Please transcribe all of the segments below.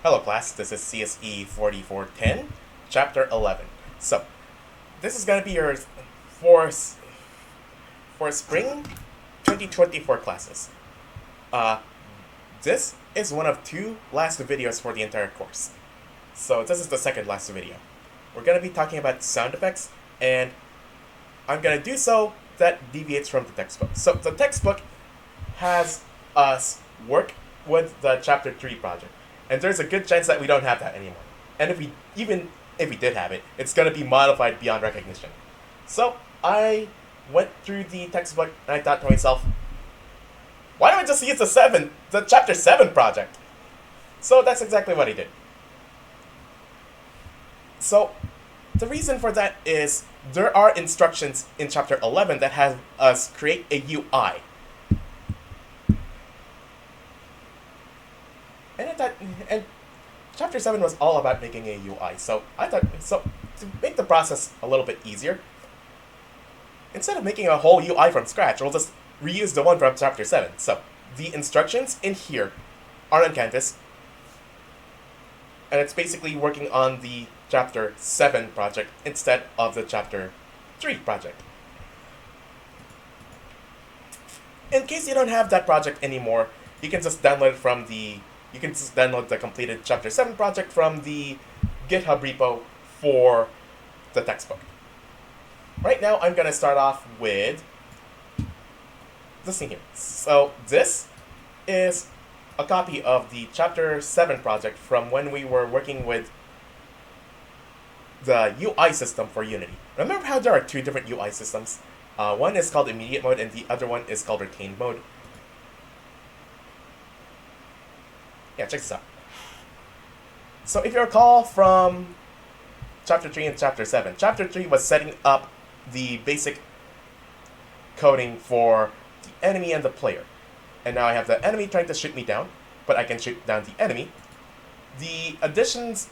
Hello class, this is CSE-4410, Chapter 11. So, this is going to be your for, for spring 2024 classes. This is one of two last videos for the entire course. So this is the second last video. We're going to be talking about sound effects, and I'm going to do so that deviates from the textbook. So the textbook has us work with the Chapter 3 project. And there's a good chance that we don't have that anymore. And even if we did have it, it's going to be modified beyond recognition. So I went through the textbook and I thought to myself, why don't I just use the Chapter 7 project? So that's exactly what I did. So the reason for that is there are instructions in Chapter 11 that have us create a UI. And Chapter 7 was all about making a UI, so I thought, to make the process a little bit easier, instead of making a whole UI from scratch, we'll just reuse the one from Chapter 7. So, the instructions in here are on Canvas, and it's basically working on the Chapter 7 project instead of the Chapter 3 project. In case you don't have that project anymore, you can just download the completed Chapter 7 project from the GitHub repo for the textbook. Right now, I'm going to start off with this thing here. So this is a copy of the Chapter 7 project from when we were working with the UI system for Unity. Remember how there are two different UI systems? One is called immediate mode and the other one is called retained mode. Yeah, check this out. So if you recall from Chapter 3 and Chapter 7, Chapter 3 was setting up the basic coding for the enemy and the player. And now I have the enemy trying to shoot me down, but I can shoot down the enemy. The additions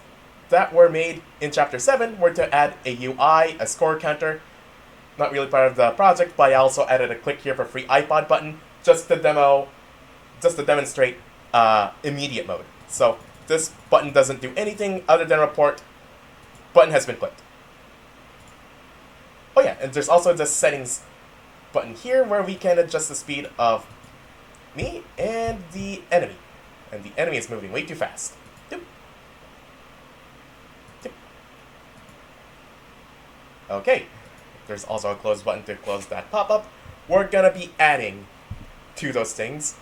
that were made in Chapter 7 were to add a UI, a score counter, not really part of the project, but I also added a click here for free iPod button just to demonstrate immediate mode. So this button doesn't do anything other than report button has been clicked. Oh yeah, and there's also the settings button here where we can adjust the speed of me and the enemy. And the enemy is moving way too fast. Doop. Doop. Okay, there's also a close button to close that pop-up. We're gonna be adding to those things.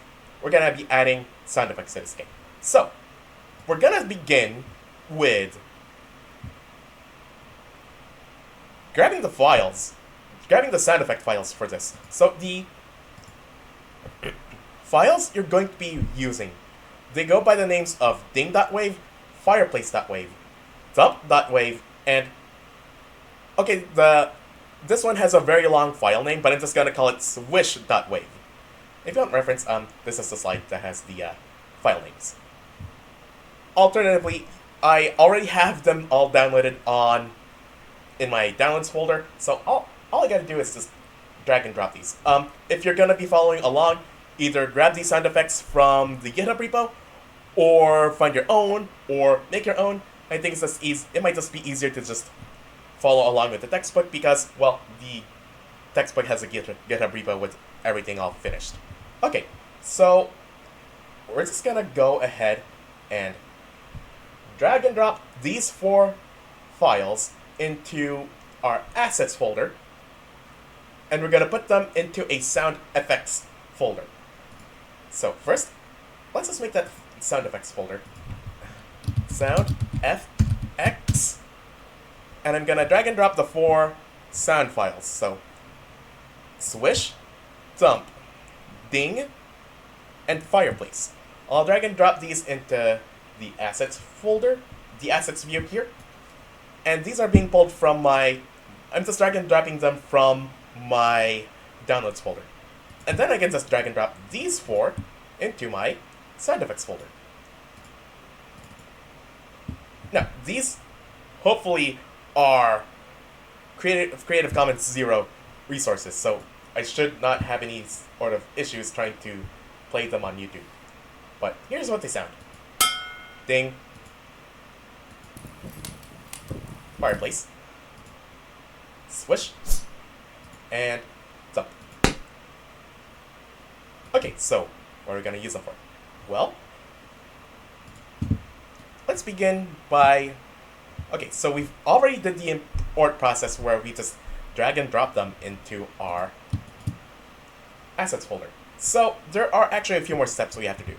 We're gonna be adding sound effects to this game. So, we're gonna begin with grabbing the sound effect files for this. So the files you're going to be using, they go by the names of ding.wave, fireplace.wave, thump.wave, and okay, this one has a very long file name, but I'm just gonna call it swish.wave. If you want reference, this is the slide that has the file names. Alternatively, I already have them all downloaded in my downloads folder, so all I gotta do is just drag and drop these. If you're gonna be following along, either grab these sound effects from the GitHub repo, or find your own, or make your own. I think it's just it might just be easier to just follow along with the textbook because, well, the textbook has a GitHub repo with everything all finished. Okay, so we're just gonna go ahead and drag and drop these 4 files into our assets folder, and we're gonna put them into a sound effects folder. So first, let's just make that sound effects folder sound FX, and I'm gonna drag and drop the 4 sound files. So swish, thump, ding, and fireplace. I'll drag and drop these into the assets folder, the assets view here, and these are being pulled from I'm just drag and dropping them from my downloads folder. And then I can just drag and drop these 4 into my sound effects folder. Now, these hopefully are Creative Commons 0 resources, so I should not have any sort of issues trying to play them on YouTube. But here's what they sound. Ding, fireplace. Swish. And dump. Okay, so what are we going to use them for? Well, let's begin by... Okay, so we've already did the import process where we just drag and drop them into our assets folder. So there are actually a few more steps we have to do.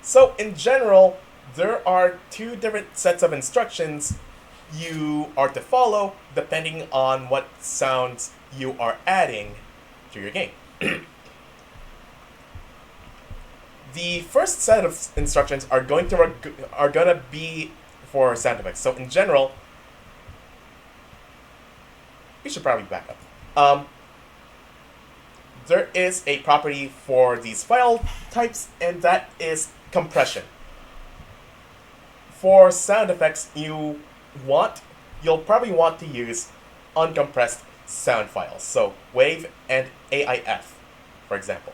So in general, there are two different sets of instructions you are to follow depending on what sounds you are adding to your game. The first set of instructions are going to be for sound effects. So in general, we should probably back up. There is a property for these file types, and that is compression. For sound effects, you'll probably want to use uncompressed sound files. So WAV and AIF, for example.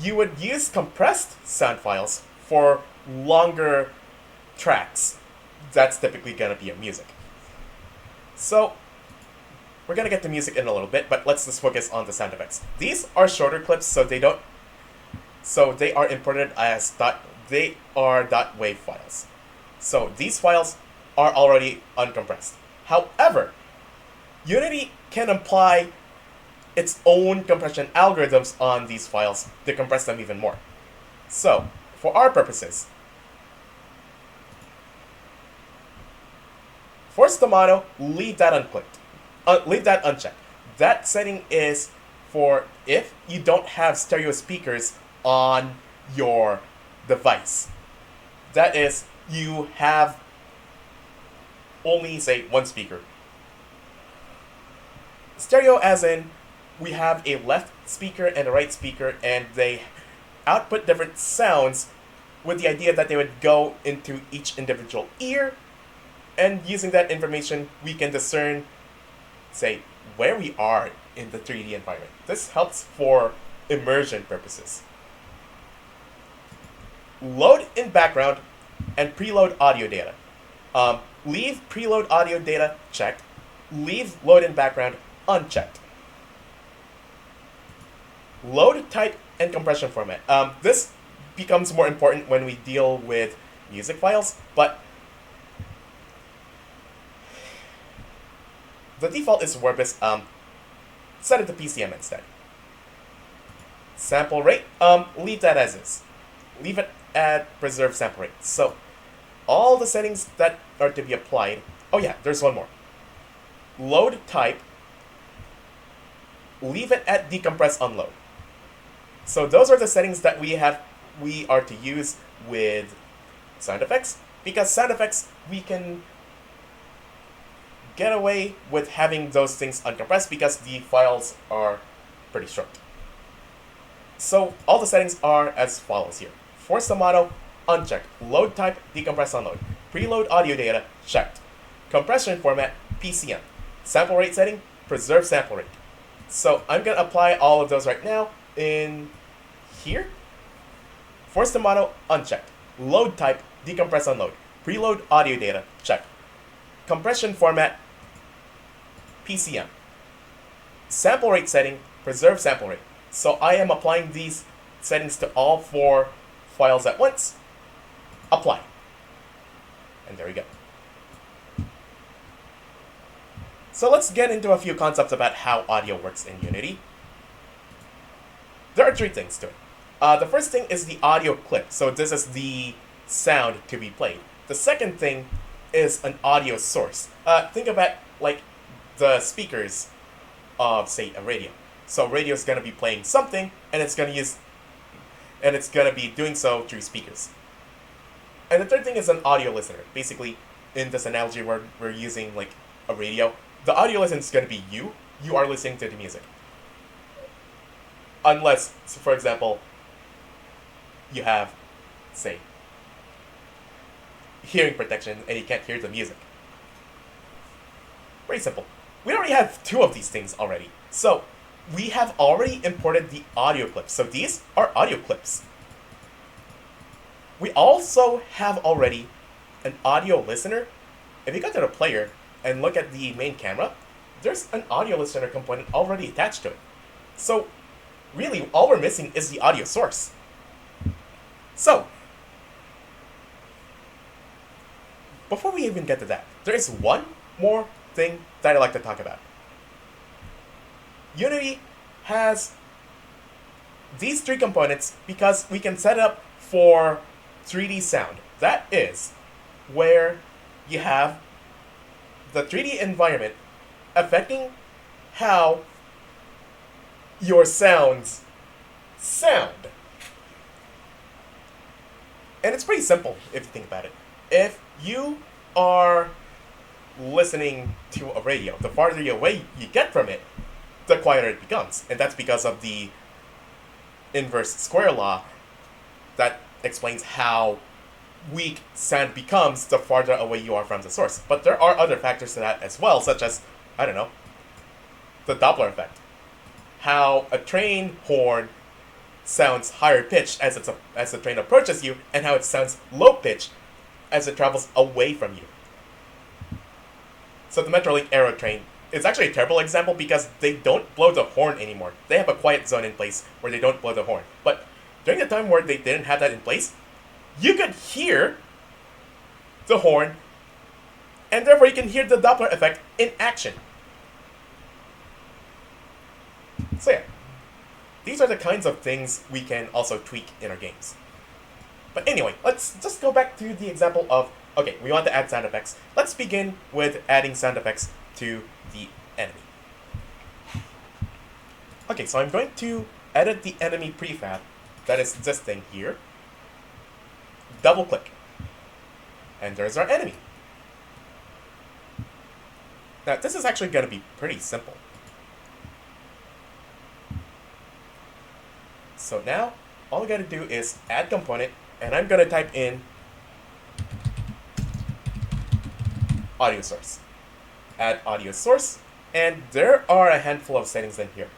You would use compressed sound files for longer tracks. That's typically going to be your music. So we're going to get to music in a little bit, but let's just focus on the sound effects. These are shorter clips, so they are imported as .wav files. So these files are already uncompressed. However, Unity can apply its own compression algorithms on these files to compress them even more. So, for our purposes, for Staccato, leave that unclicked. Leave that unchecked. That setting is for if you don't have stereo speakers on your device. That is, you have only, say, one speaker. Stereo as in, we have a left speaker and a right speaker, and they output different sounds with the idea that they would go into each individual ear, and using that information, we can discern, say, where we are in the 3D environment. This helps for immersion purposes. Load in background and preload audio data. Leave preload audio data checked. Leave load in background unchecked. Load type and compression format. This becomes more important when we deal with music files, but the default is WordPress. Set it to PCM instead. Sample rate, leave that as is. Leave it at preserve sample rate. So all the settings that are to be applied. Oh yeah, there's one more. Load type, leave it at decompress unload. So those are the settings that we are to use with sound effects, because sound effects, we can get away with having those things uncompressed because the files are pretty short. So all the settings are as follows here. For Staccato, unchecked. Load type, decompress unload. Preload audio data, checked. Compression format, PCM. Sample rate setting, preserve sample rate. So I'm going to apply all of those right now in here. For Staccato, unchecked. Load type, decompress unload. Preload audio data, check. Compression format, PCM. Sample rate setting, preserve sample rate. So I am applying these settings to all four files at once. Apply. And there we go. So let's get into a few concepts about how audio works in Unity. There are three things to it. The first thing is the audio clip. So this is the sound to be played. The second thing is an audio source. Think about like the speakers of, say, a radio. So radio is going to be playing something, and it's going to be doing so through speakers. And the third thing is an audio listener. Basically, in this analogy where we're using like a radio, the audio listener is going to be you. You are listening to the music. Unless, so for example, you have, say, hearing protection and you can't hear the music. Very simple. We already have two of these things already. So we have already imported the audio clips. So these are audio clips. We also have already an audio listener. If you go to the player and look at the main camera, there's an audio listener component already attached to it. So, really, all we're missing is the audio source. So, before we even get to that, there is one more thing that I'd like to talk about. Unity has these three components because we can set up for 3D sound. That is where you have the 3D environment affecting how your sounds sound. And it's pretty simple if you think about it. If you are listening to a radio, the farther away you get from it, the quieter it becomes. And that's because of the inverse square law that explains how weak sound becomes the farther away you are from the source. But there are other factors to that as well, such as, I don't know, the Doppler effect. How a train horn sounds higher pitched as the train approaches you, and how it sounds low pitched as it travels away from you. So the Metrolink Aero train is actually a terrible example because they don't blow the horn anymore. They have a quiet zone in place where they don't blow the horn. But during the time where they didn't have that in place, you could hear the horn, and therefore you can hear the Doppler effect in action. So yeah, these are the kinds of things we can also tweak in our games. But anyway, let's just go back to the example of, okay, we want to add sound effects. Let's begin with adding sound effects to the enemy. Okay, so I'm going to edit the enemy prefab that is this thing here. Double click. And there's our enemy. Now, this is actually going to be pretty simple. So now, all we got to do is add component, and I'm going to type in audio source. Add audio source, and there are a handful of settings in here.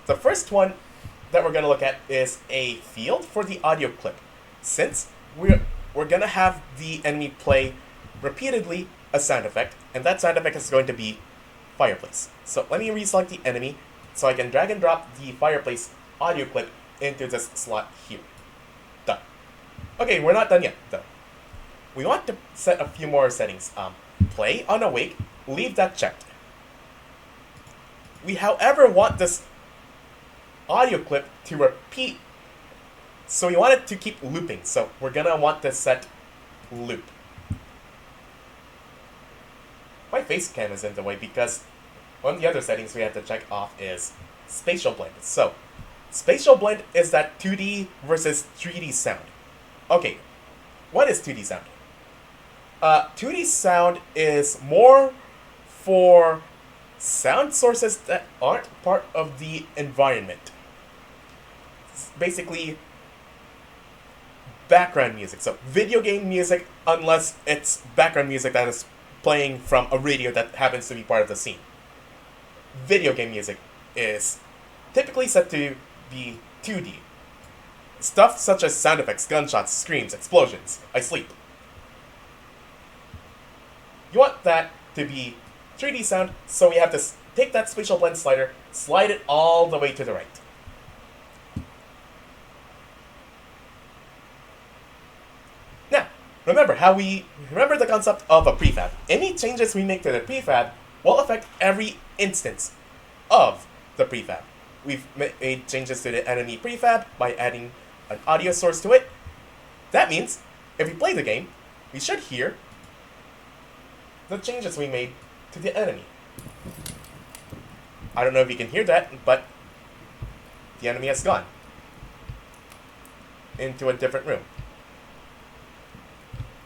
The first one that we're going to look at is a field for the audio clip. Since we're going to have the enemy play repeatedly a sound effect, and that sound effect is going to be fireplace. So let me reselect the enemy so I can drag and drop the fireplace audio clip into this slot here. Done. Okay, we're not done yet, though. We want to set a few more settings. Play on awake, leave that checked. We, however, want this audio clip to repeat, so we want it to keep looping. So we're gonna want to set loop. My face cam is in the way because one of the other settings we have to check off is spatial blend. So spatial blend is that 2D versus 3D sound. Okay, what is 2D sound? 2D sound is more for sound sources that aren't part of the environment. It's basically background music. So video game music, unless it's background music that is playing from a radio that happens to be part of the scene. Video game music is typically set to be 2D. Stuff such as sound effects, gunshots, screams, explosions. I sleep. You want that to be 3D sound, so we have to take that spatial blend slider, slide it all the way to the right. Now, remember the concept of a prefab. Any changes we make to the prefab will affect every instance of the prefab. We've made changes to the enemy prefab by adding an audio source to it. That means, if we play the game, we should hear the changes we made to the enemy. I don't know if you can hear that, but the enemy has gone into a different room.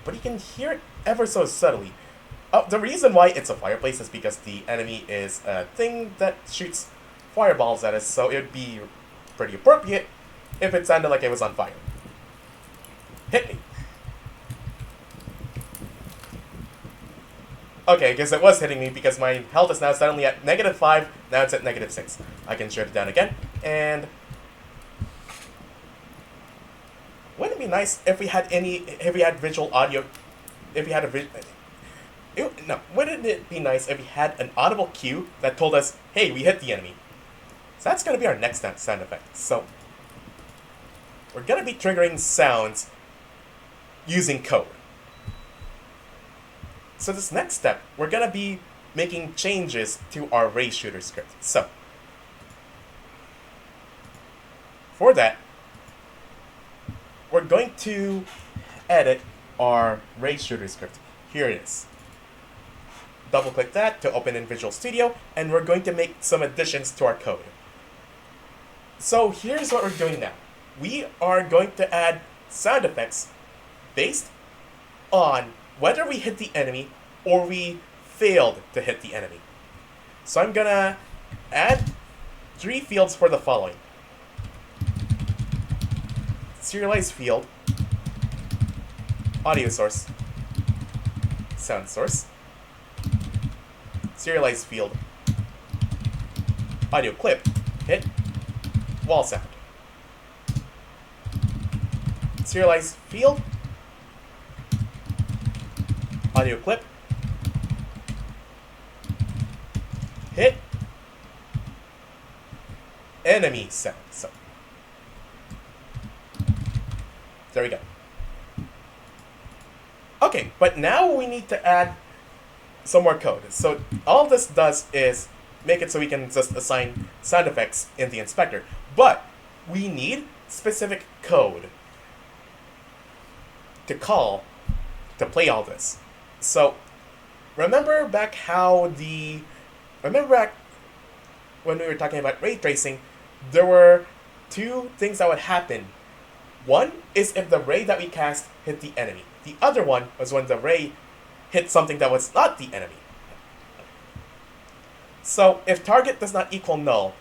But you can hear it ever so subtly. The reason why it's a fireplace is because the enemy is a thing that shoots fireballs at us, so it would be pretty appropriate if it sounded like it was on fire. Hit me. Okay, I guess it was hitting me because my health is now suddenly at -5, now it's at -6. I can shut it down again, And wouldn't it be nice if we had visual audio, if we had wouldn't it be nice if we had an audible cue that told us, hey, we hit the enemy? So that's going to be our next sound effect. So we're going to be triggering sounds using code. So this next step, we're going to be making changes to our ray shooter script. So for that, we're going to edit our ray shooter script. Here it is. Double click that to open in Visual Studio, and we're going to make some additions to our code. So here's what we're doing now. We are going to add sound effects based on whether we hit the enemy or we failed to hit the enemy. So I'm gonna add 3 fields for the following. Serialized field, audio source, sound source, serialized field, audio clip, hit, wall sound. Serialized field, audio clip, hit, enemy sound. So there we go. Okay, but now we need to add some more code. So all this does is make it so we can just assign sound effects in the inspector. But we need specific code to call to play all this. So remember back when we were talking about ray tracing, there were 2 things that would happen. One is if the ray that we cast hit the enemy. The other one was when the ray hit something that was not the enemy. So if target does not equal null,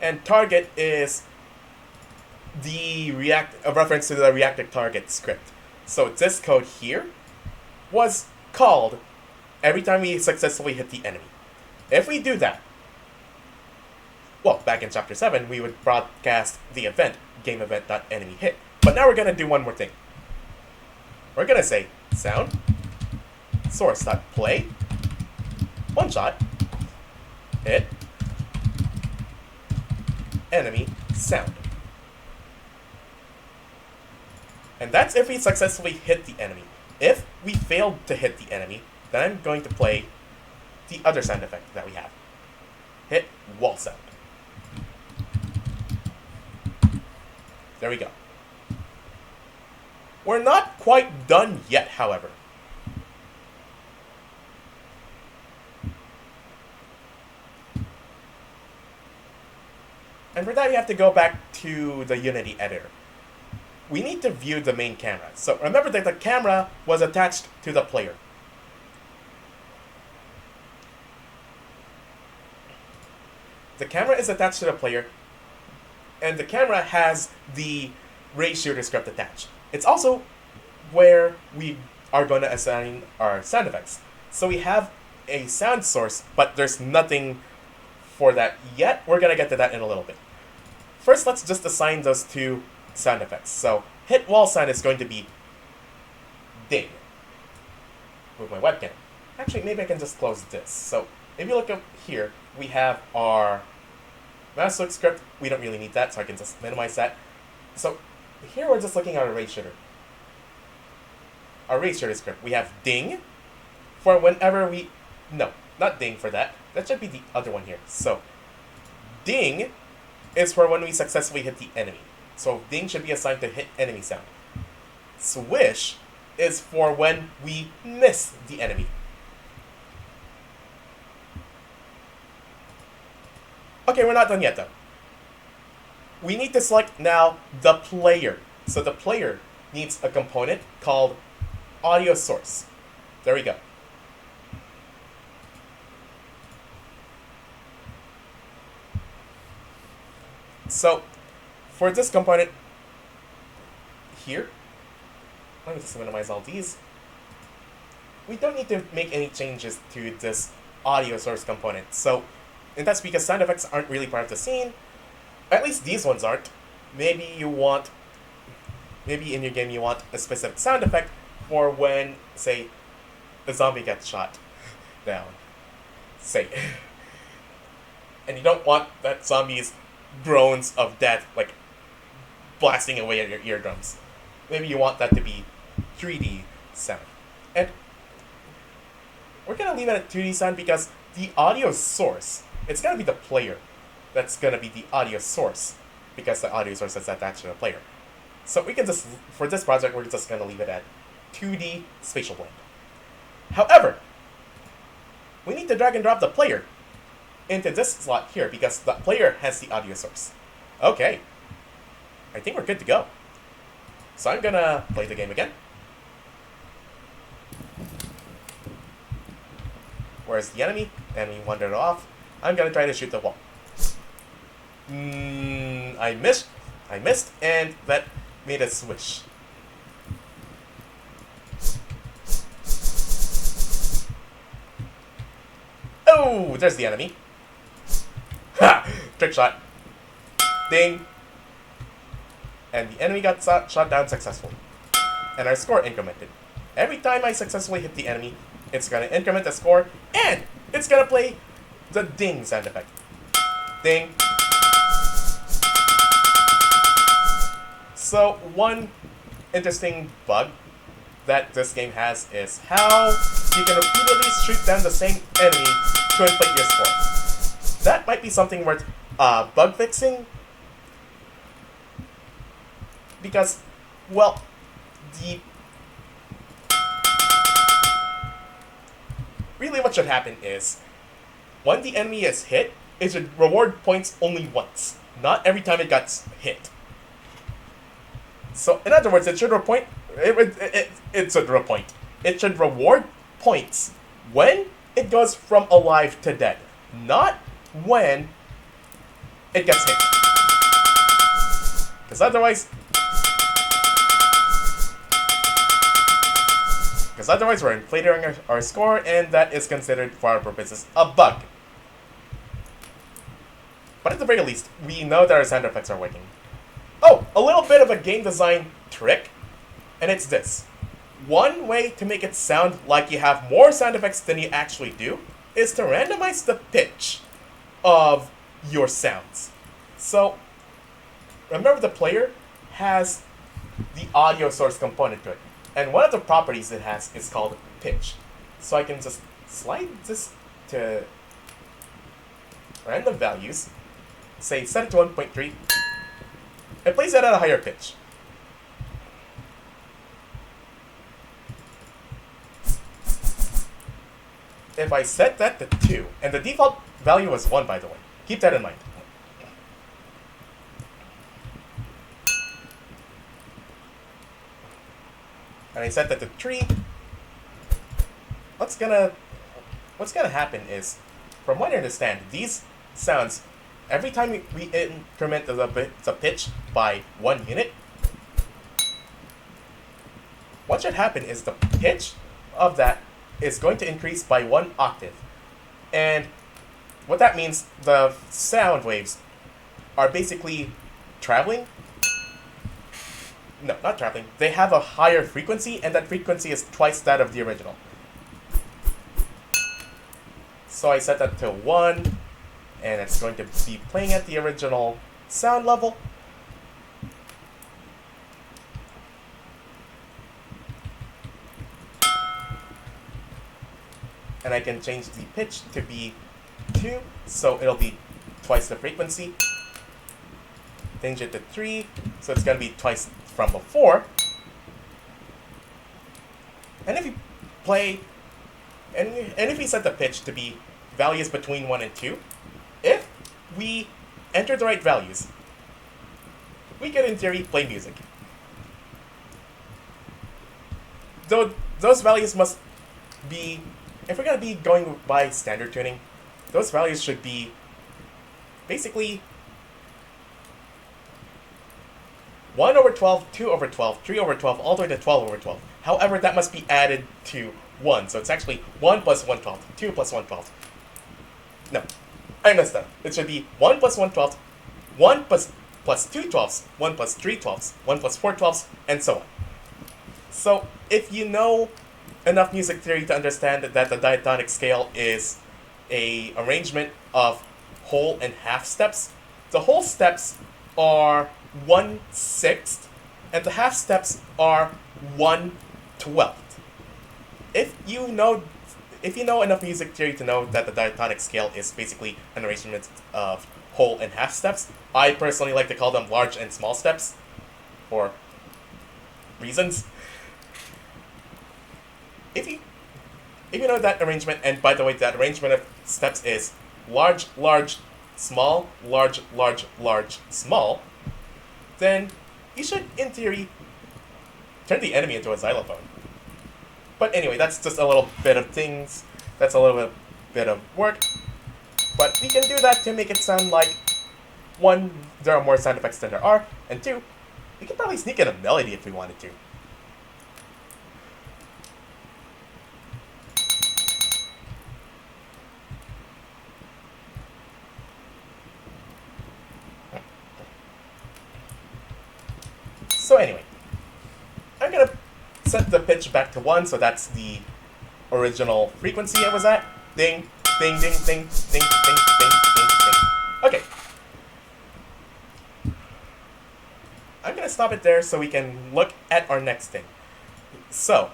and target is a reference to the reactive target script. So this code here was called every time we successfully hit the enemy. If we do that, well, back in chapter 7, we would broadcast the event, GameEvent.enemyHit. But now we're going to do one more thing. We're going to say sound, source.play, one shot, hit, enemy, sound. And that's if we successfully hit the enemy. If we failed to hit the enemy, then I'm going to play the other sound effect that we have. Hit, wall sound. There we go. We're not quite done yet, however. And for that, you have to go back to the Unity editor. We need to view the main camera. So remember that the camera was attached to the player. The camera is attached to the player, and the camera has the ray shooter script attached. It's also where we are going to assign our sound effects. So we have a sound source, but there's nothing for that yet. We're going to get to that in a little bit. First, let's just assign those 2 sound effects. So hit wall sound is going to be ding. Move my webcam. Actually, maybe I can just close this. So if you look up here, we have our mouse look script. We don't really need that, so I can just minimize that. So here we're just looking at our ray shooter. Our ray shooter script. We have ding for whenever we... No, not ding for that. That should be the other one here. So ding is for when we successfully hit the enemy. So ding should be assigned to hit enemy sound. Swish is for when we miss the enemy. Okay, we're not done yet though. We need to select now the player. So the player needs a component called audio source. There we go. So for this component here, let me just minimize all these. We don't need to make any changes to this audio source component. So And that's because sound effects aren't really part of the scene. At least these ones aren't. Maybe in your game you want a specific sound effect for when, say, a zombie gets shot down. Say. And you don't want that zombie's groans of death, like, blasting away at your eardrums. Maybe you want that to be 3D sound. And we're gonna leave it at 2D sound because the audio source, it's gonna be the player that's gonna be the audio source, because the audio source is attached to the player. So we can just, for this project, we're just gonna leave it at 2D spatial blend. However, we need to drag and drop the player into this slot here because the player has the audio source. Okay, I think we're good to go. So I'm gonna play the game again. Where's the enemy? Enemy wandered off. I'm gonna try to shoot the wall. I missed, and that made a swish. Oh, there's the enemy. Ha! Trick shot. Ding. And the enemy got shot down successfully. And our score incremented. Every time I successfully hit the enemy, it's gonna increment the score, and it's gonna play the ding sound effect. Ding. So, one interesting bug that this game has is how you can repeatedly shoot down the same enemy to inflate your score. That might be something worth bug fixing, because, well, really what should happen is, when the enemy is hit, it should reward points only once, not every time it gets hit. So, in other words, it should reward points when it goes from alive to dead, not when it gets hit. Because otherwise we're inflating our score, and that is considered, for our purposes, a bug. But at the very least, we know that our sound effects are working. Oh, a little bit of a game design trick, and it's this. One way to make it sound like you have more sound effects than you actually do is to randomize the pitch of your sounds. So, remember the player has the audio source component to it, and one of the properties it has is called pitch. So I can just slide this to random values, say set it to 1.3, and plays it at a higher pitch. If I set that to 2, and the default value was 1, by the way, keep that in mind. And I set that to 3, what's gonna happen is, from what I understand, these sounds, every time we increment the pitch by 1 unit, what should happen is the pitch of that is going to increase by 1 octave. And what that means, the sound waves are basically traveling. No, not traveling. They have a higher frequency, and that frequency is twice that of the original. So I set that to 1, and it's going to be playing at the original sound level. And I can change the pitch to be 2, so it'll be twice the frequency. Change it to 3, so it's going to be twice from before. And if you play, and if we set the pitch to be values between 1 and 2, if we enter the right values, we could, in theory, play music. Though those values must be, if we're going to be going by standard tuning, those values should be basically 1 over 12, 2 over 12, 3 over 12, all the way to 12 over 12. However, that must be added to 1, so it's actually 1 plus 1/12, 2 plus 1/12. No, I messed up. It should be 1 plus 1 twelfth, 1 plus 2 twelfths, 1 plus 3 twelfths, 1 plus 4 twelfths, and so on. So, if you know enough music theory to understand that the diatonic scale is a arrangement of whole and half steps, the whole steps are 1/6, and the half steps are 1/12. If you know enough music theory to know that the diatonic scale is basically an arrangement of whole and half steps, I personally like to call them large and small steps, for reasons. If you know that arrangement, and by the way, that arrangement of steps is large, large, small, large, large, large, small, then you should, in theory, turn the enemy into a xylophone. But anyway, that's just a little bit of things. That's a little bit of work. But we can do that to make it sound like, one, there are more sound effects than there are, and two, we can probably sneak in a melody if we wanted to. So anyway, I'm gonna set the pitch back to 1, so that's the original frequency I was at. Ding, ding, ding, ding, ding, ding, ding, ding, ding. Okay. I'm gonna stop it there so we can look at our next thing. So,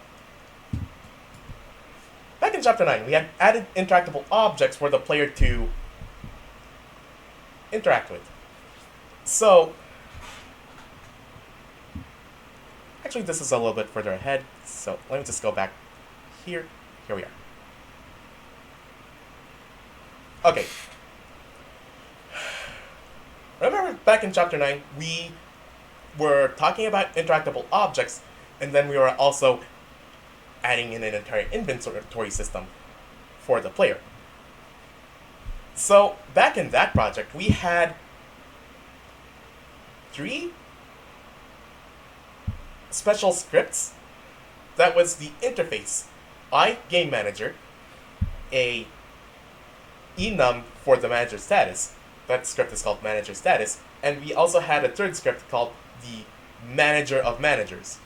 back in Chapter 9, we had added interactable objects for the player to interact with. So, actually, this is a little bit further ahead, so let me just go back here. Here we are. Okay. Remember back in Chapter 9, we were talking about interactable objects, and then we were also adding in an entire inventory system for the player. So, back in that project, we had 3 special scripts. That was the interface, Game Manager, a enum for the manager status. That script is called manager status, and we also had a third script called the manager of managers.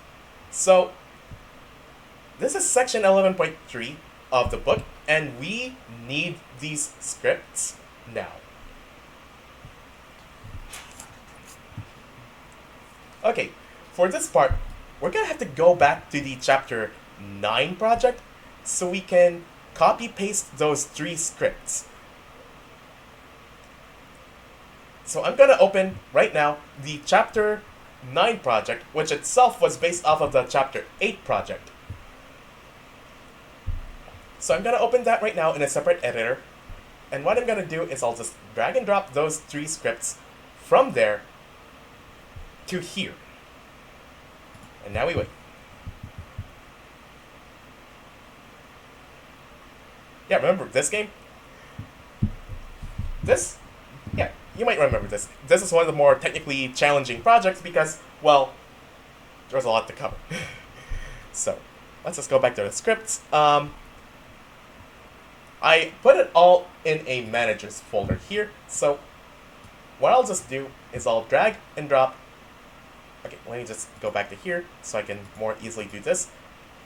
So this is section 11.3 of the book, and we need these scripts now. Okay, for this part, we're gonna have to go back to the chapter 9 project so we can copy paste those 3 scripts. So I'm gonna open right now the chapter 9 project, which itself was based off of the chapter 8 project. So I'm gonna open that right now in a separate editor, and what I'm gonna do is I'll just drag and drop those 3 scripts from there to here. And now we wait. Yeah, remember this game? Yeah, you might remember this. This is one of the more technically challenging projects because, well, there's a lot to cover. So, let's just go back to the scripts. I put it all in a managers folder here, so what I'll just do is I'll drag and drop. Okay, let me just go back to here so I can more easily do this.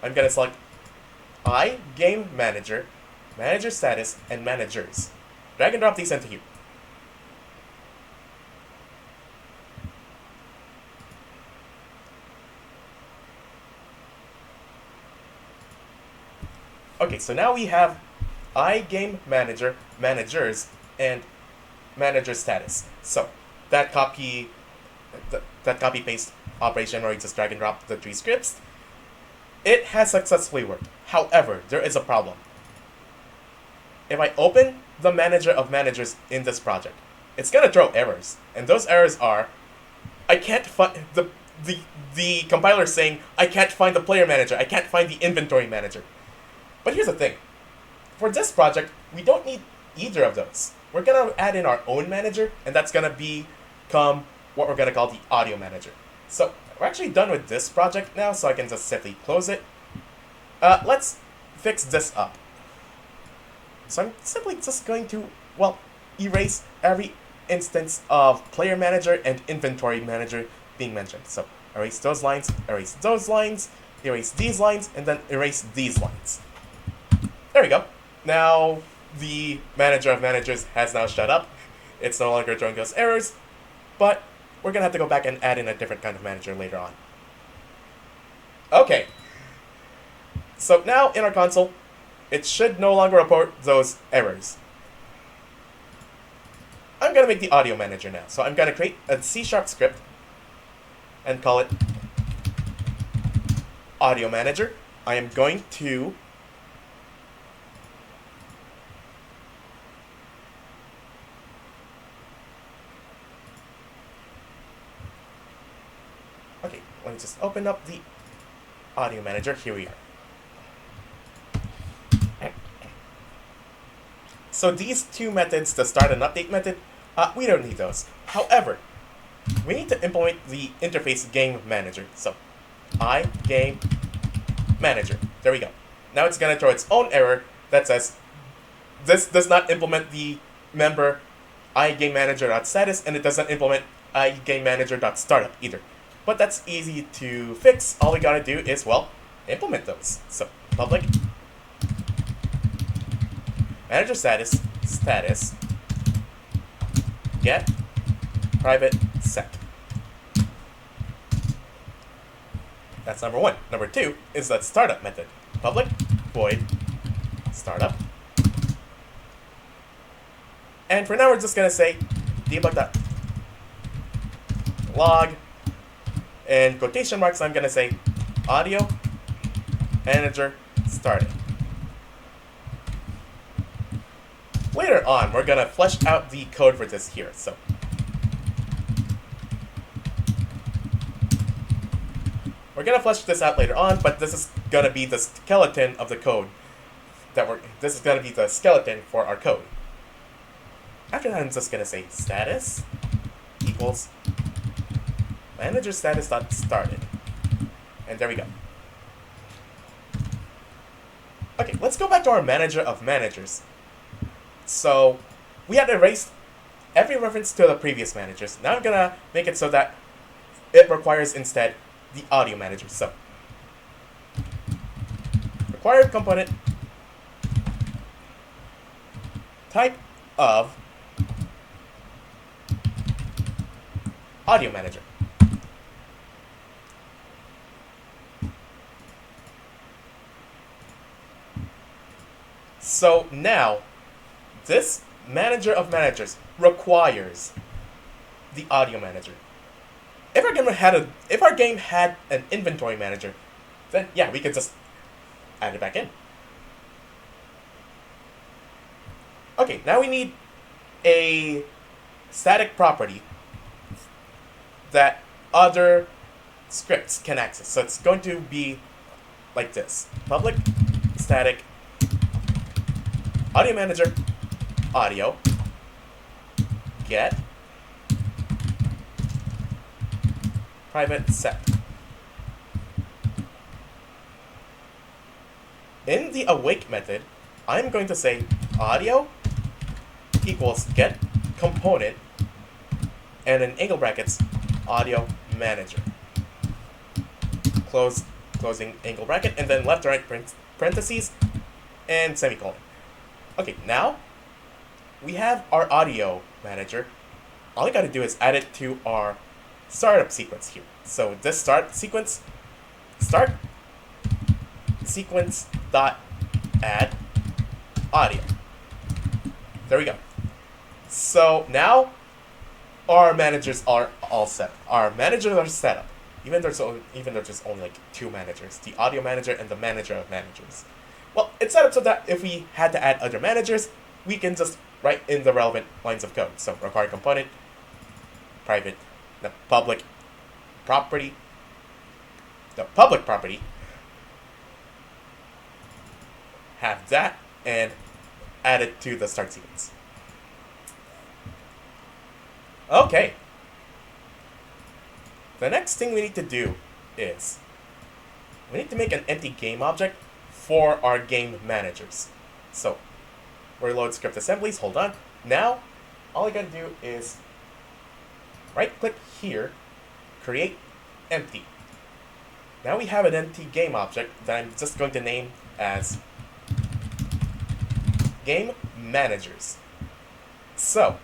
I'm going to select Game Manager, Manager Status, and Managers. Drag and drop these into here. Okay, so now we have Game Manager, Managers, and Manager Status. So that copy paste operation where you just drag and drop the 3 scripts, it has successfully worked. However, there is a problem. If I open the Manager of Managers in this project, it's gonna throw errors, and those errors are, I can't find the compiler saying I can't find the player manager, I can't find the inventory manager. But here's the thing. For this project, we don't need either of those. We're going to add in our own manager, and that's going to become what we're going to call the audio manager. So we're actually done with this project now, so I can just simply close it. Let's fix this up. So I'm simply just going to, well, erase every instance of player manager and inventory manager being mentioned. So erase those lines, erase these lines, and then erase these lines. There we go. Now the manager of managers has now shut up. It's no longer throwing those errors, but we're gonna have to go back and add in a different kind of manager later on. Okay. So now in our console, it should no longer report those errors. I'm gonna make the audio manager now. So I'm gonna create a C# script and call it audio manager. I am going to okay, let me just open up the audio manager. Here we are. So these two methods, the start and update method, we don't need those. However, we need to implement the interface game manager. So, game manager. There we go. Now it's gonna throw its own error that says this does not implement the member iGameManager.status, and it doesn't implement iGameManager.startup either. But that's easy to fix. All we gotta do is, well, implement those. So, public manager status get private set. That's number one. Number two is that startup method. Public void startup. And for now, we're just gonna say debug.log, and quotation marks, I'm gonna say audio manager started. Later on, we're gonna flesh out the code for this here. So we're gonna flesh this out later on, but this is gonna be the skeleton of the code this is gonna be the skeleton for our code. After that, I'm just gonna say status equals manager status dot started. And there we go. Okay, let's go back to our manager of managers. So we had erased every reference to the previous managers. Now I'm gonna make it so that it requires instead the audio manager. So required component type of audio manager. So now this manager of managers requires the audio manager. If our game had an inventory manager, then yeah, we could just add it back in. Okay, now we need a static property that other scripts can access. So it's going to be like this. Public static audio manager audio get private set. In the awake method, I'm going to say audio equals get component and in angle brackets audio manager. Closing angle bracket, and then left and right parentheses and semicolon. Okay, now we have our audio manager. All I gotta do is add it to our startup sequence here. So this start sequence dot add audio. There we go. So now our managers are all set. Our managers are set up. Even though there's only like two managers, the audio manager and the manager of managers. Well, it's set up so that if we had to add other managers, we can just write in the relevant lines of code. So required component, private, the public property, have that, and add it to the start sequence. Okay. The next thing we need to do is we need to make an empty game object for our game managers. So we're load script assemblies. Hold on. Now all I gotta do is right click here, create empty. Now we have an empty game object that I'm just going to name as Game Managers. So,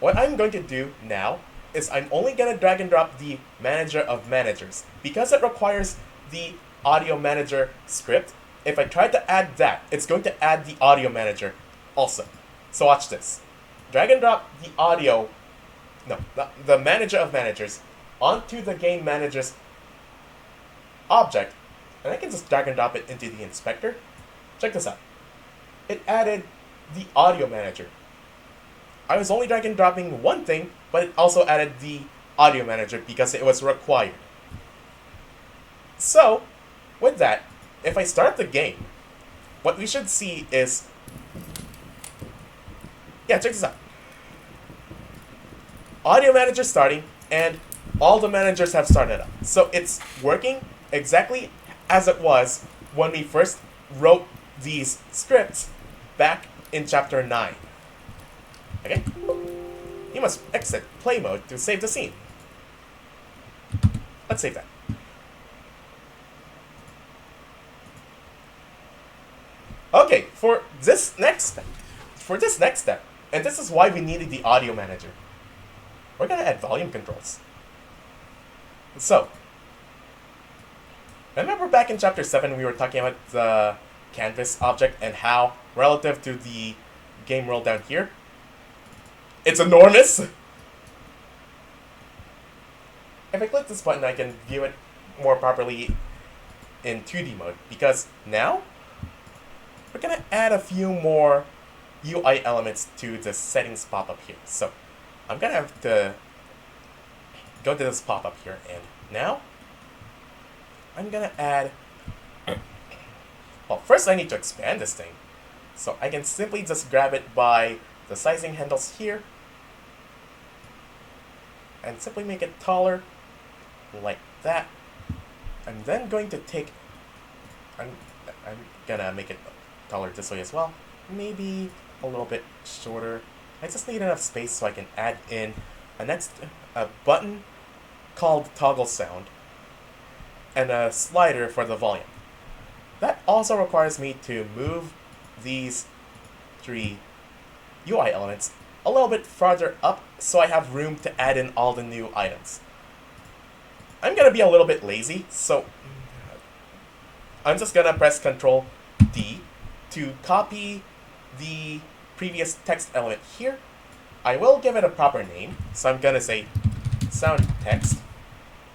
what I'm going to do now is I'm only going to drag and drop the Manager of Managers. Because it requires the Audio Manager script, if I try to add that, it's going to add the Audio Manager also. So watch this. Drag and drop the the Manager of Managers onto the Game Managers object, and I can just drag and drop it into the inspector. Check this out. It added the Audio Manager. I was only drag and dropping one thing, but it also added the Audio Manager because it was required. So, with that, if I start the game, what we should see is... Yeah, check this out. Audio Manager starting, and all the managers have started up. So it's working exactly as it was when we first wrote these scripts back in chapter 9. Okay? You must exit play mode to save the scene. Let's save that. Okay, for this next step, and this is why we needed the Audio Manager, we're gonna add volume controls. So, remember back in chapter 7 we were talking about the canvas object and how, relative to the game world down here, it's enormous! If I click this button, I can view it more properly in 2D mode, because now we're gonna add a few more UI elements to the settings pop-up here. So, I'm gonna have to go to this pop-up here, and now I'm gonna add... Well, first I need to expand this thing. So I can simply just grab it by the sizing handles here and simply make it taller, like that. I'm then going to take... I'm gonna make it taller this way as well. Maybe a little bit shorter. I just need enough space so I can add in a button called toggle sound and a slider for the volume. That also requires me to move these 3 UI elements a little bit farther up so I have room to add in all the new items. I'm gonna be a little bit lazy, so I'm just gonna press Ctrl D to copy the previous text element here. I will give it a proper name, so I'm gonna say sound text,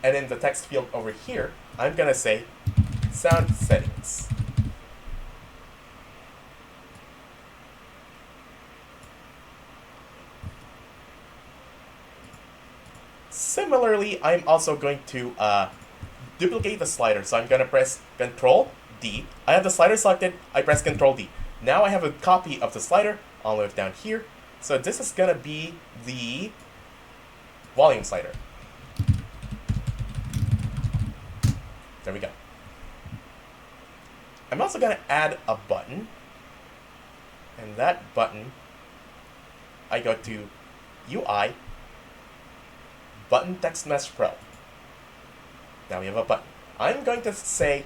and in the text field over here, I'm gonna say sound settings. Similarly, I'm also going to duplicate the slider, so I'm gonna press Ctrl D. I have the slider selected, I press Ctrl D. Now I have a copy of the slider all the way down here. So this is gonna be the volume slider. There we go. I'm also gonna add a button, and that button, I go to UI, Button Text Mesh Pro. Now we have a button. I'm going to say,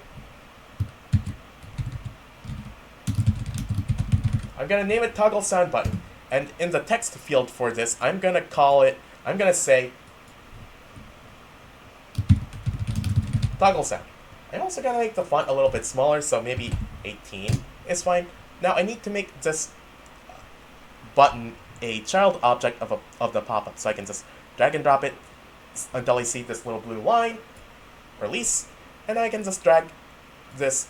I'm gonna name it Toggle Sound Button. And in the text field for this, I'm gonna say Toggle Sound. I'm also gonna make the font a little bit smaller, so maybe 18 is fine. Now I need to make this button a child object of the pop-up, so I can just drag and drop it until I see this little blue line, release, and I can just drag this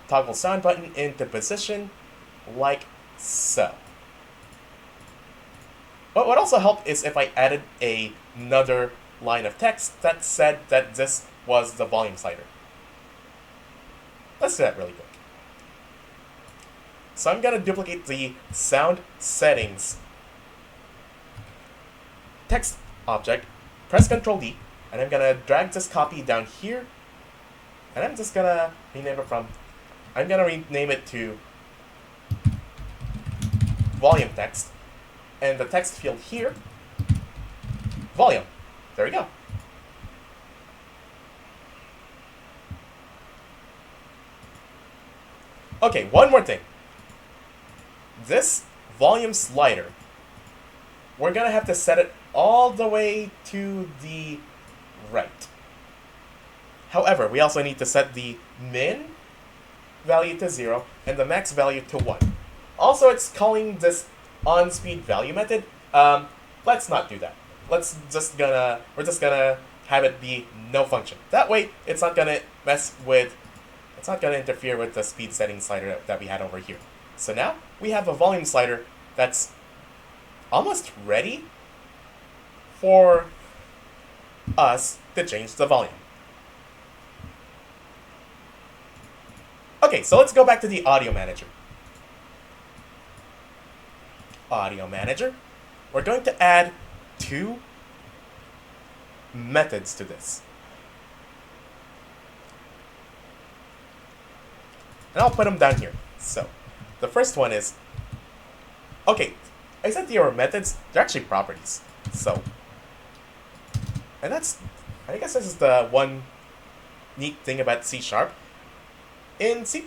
Toggle Sound Button into position like so. What would also help is if I added another line of text that said that this was the volume slider. Let's do that really quick. So I'm gonna duplicate the sound settings text object, press Ctrl D, and I'm gonna drag this copy down here, and I'm just gonna rename it to volume text, and the text field here, volume. There we go. Okay, one more thing. This volume slider, we're gonna have to set it all the way to the right. However, we also need to set the min value to 0 and the max value to 1. Also, it's calling this on-speed value method. Let's not do that. We're just gonna have it be no function. That way, it's not gonna interfere with the speed setting slider that we had over here. So now, we have a volume slider that's almost ready for us to change the volume. Okay, so let's go back to the audio manager. Audio manager. We're going to add 2 methods to this. And I'll put them down here. So, the first one is, okay, I said they were methods, they're actually properties. So, and I guess this is the one neat thing about C#. In C++,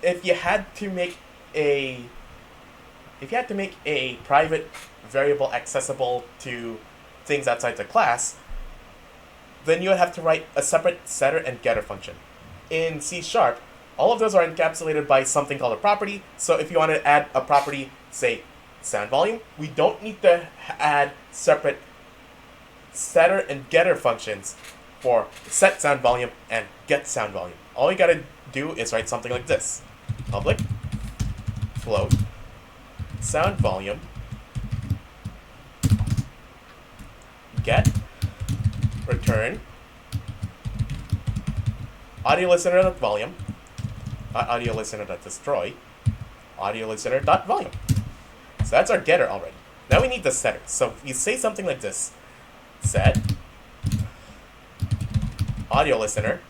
if you had to make a private variable accessible to things outside the class, then you would have to write a separate setter and getter function. In C#, all of those are encapsulated by something called a property. So if you want to add a property, say sound volume, we don't need to add separate setter and getter functions for set sound volume and get sound volume. All you gotta do is write something like this: public float sound volume get return audio listener.volume, not audio listener.destroy, audio listener.volume. So that's our getter already. Now we need the setter. So you say something like this: set audio listener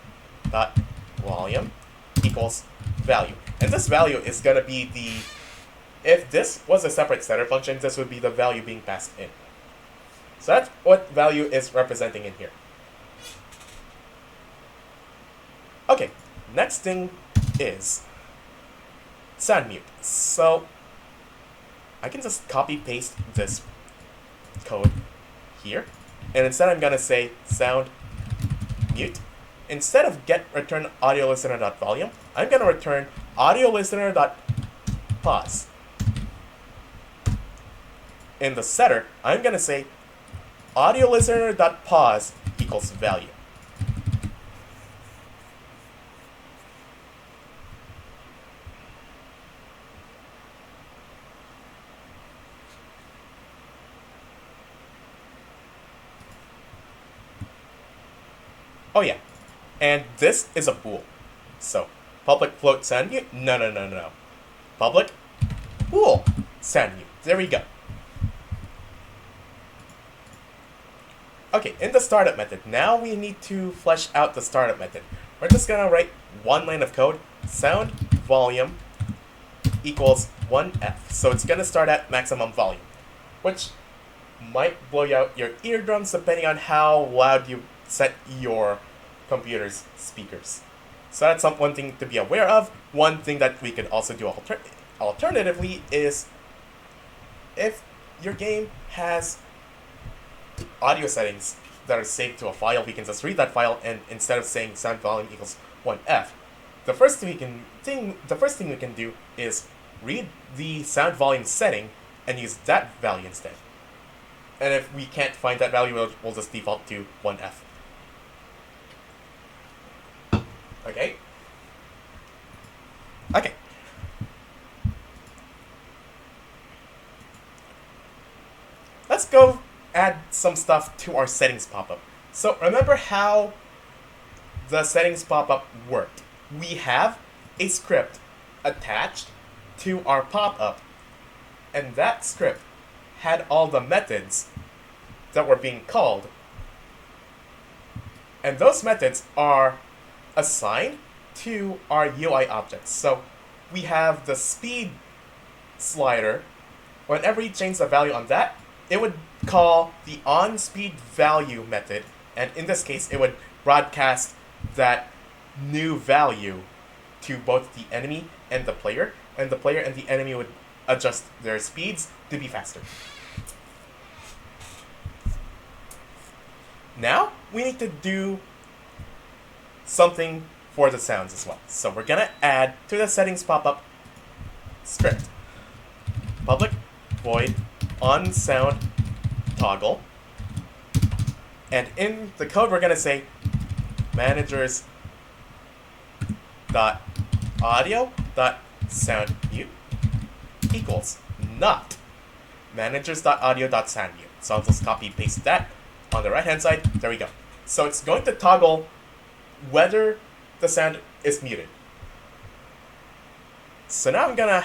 dot volume equals value. And this value is going to be if this was a separate setter function, this would be the value being passed in. So that's what value is representing in here. Okay, next thing is sound mute. So I can just copy paste this code here, and instead I'm going to say sound mute. Instead of get return audio listener.volume, I'm going to return audio listener.pause. In the setter, I'm going to say audio listener.pause equals value. Oh yeah, and this is a bool. So, public float sound mute? No. Public bool sound mute. There we go. Okay, in the startup method, now we need to flesh out the startup method. We're just gonna write one line of code: sound volume equals 1f. So it's gonna start at maximum volume, which might blow out your eardrums depending on how loud you set your computer's speakers. So that's one thing to be aware of. One thing that we could also do alternatively is, if your game has audio settings that are saved to a file, we can just read that file, and instead of saying sound volume equals 1f, the first thing we can do is read the sound volume setting and use that value instead. And if we can't find that value, we'll just default to 1f. Okay. Let's go add some stuff to our settings pop-up. So remember how the settings pop-up worked. We have a script attached to our pop-up, and that script had all the methods that were being called, and those methods are assigned to our UI objects. So we have the speed slider whenever you change the value on that, it would call the on-speed value method, and in this case, it would broadcast that new value to both the enemy and the player and the enemy would adjust their speeds to be faster. Now, we need to do something for the sounds as well. So we're gonna add to the settings pop-up script public void on sound toggle, and in the code we're gonna say managers dot audio dot sound mute equals not managers dot audio dot sound mute. So I'll just copy paste that on the right hand side. There we go. So it's going to toggle whether the sound is muted. So now I'm gonna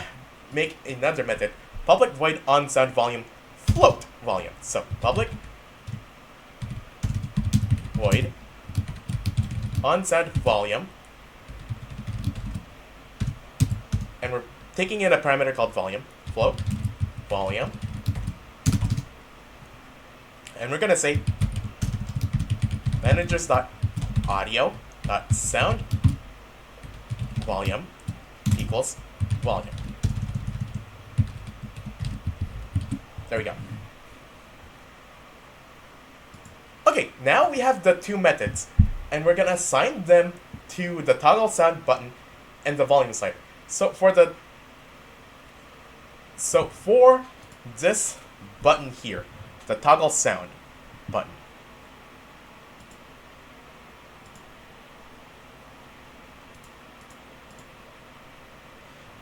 make another method, public void on sound volume float volume. So public void on sound volume, and we're taking in a parameter called volume, float volume, and we're gonna say managers.audio.sound volume equals volume. There we go. Okay, now we have the two methods, and we're gonna assign them to the toggle sound button and the volume slider. So for this button here, the toggle sound button,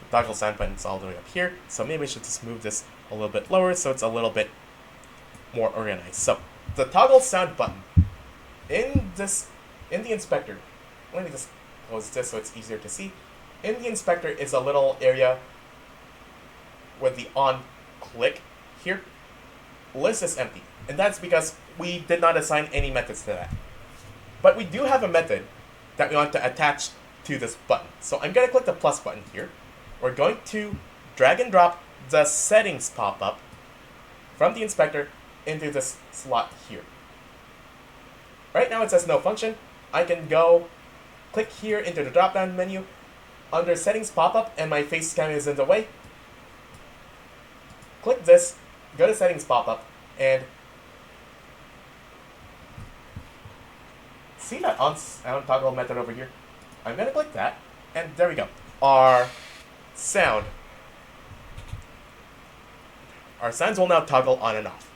the toggle sound button is all the way up here, so maybe I should just move this a little bit lower so it's a little bit more organized. So the toggle sound button in the inspector, let me just close this so it's easier to see. In the inspector is a little area with the on click here. List is empty, and that's because we did not assign any methods to that. But we do have a method that we want to attach to this button. So I'm going to click the plus button here. We're going to drag and drop the settings pop-up from the inspector into this slot here. Right now it says no function. I can go click here into the drop-down menu under settings pop-up, and my face cam is in the way. Click this, go to settings pop-up, and see that on sound toggle method over here? I'm gonna click that, and there we go. Our sounds will now toggle on and off.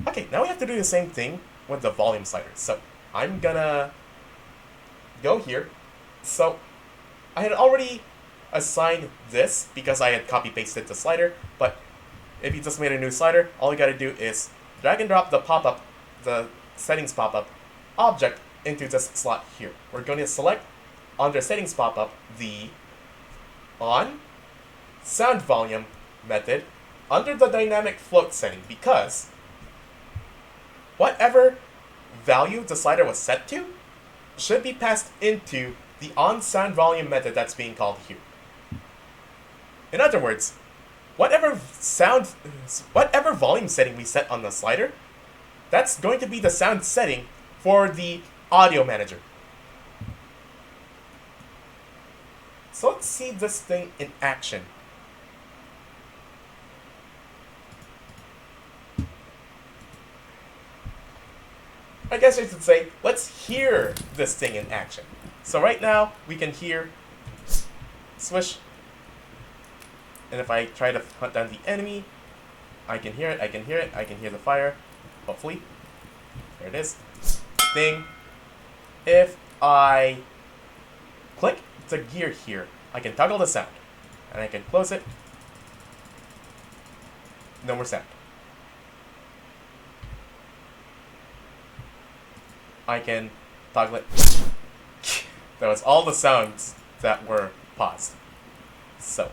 Okay, now we have to do the same thing with the volume slider. So I'm gonna go here. So I had already assigned this because I had copy pasted the slider, but if you just made a new slider, all you gotta do is drag and drop the pop-up, the settings pop-up object into this slot here. We're going to select under settings pop-up the on sound volume method under the dynamic float setting, because whatever value the slider was set to should be passed into the on sound volume method that's being called here. In other words, whatever volume setting we set on the slider, that's going to be the sound setting for the audio manager. So let's see this thing in action. I guess I should say, let's hear this thing in action. So right now, we can hear swish. And if I try to hunt down the enemy, I can hear it, I can hear the fire, hopefully. There it is. Ding. If I click the gear here, I can toggle the sound. And I can close it. No more sound. I can toggle it. That was all the sounds that were paused. So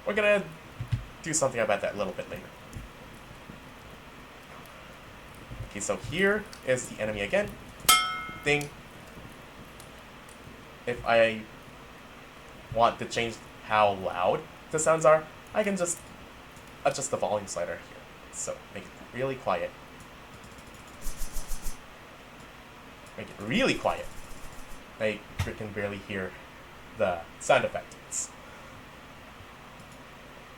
we're gonna do something about that a little bit later. Okay, so here is the enemy again. Ding. If I want to change how loud the sounds are, I can just adjust the volume slider here. So make it really quiet. Make it really quiet. Like you can barely hear the sound effect.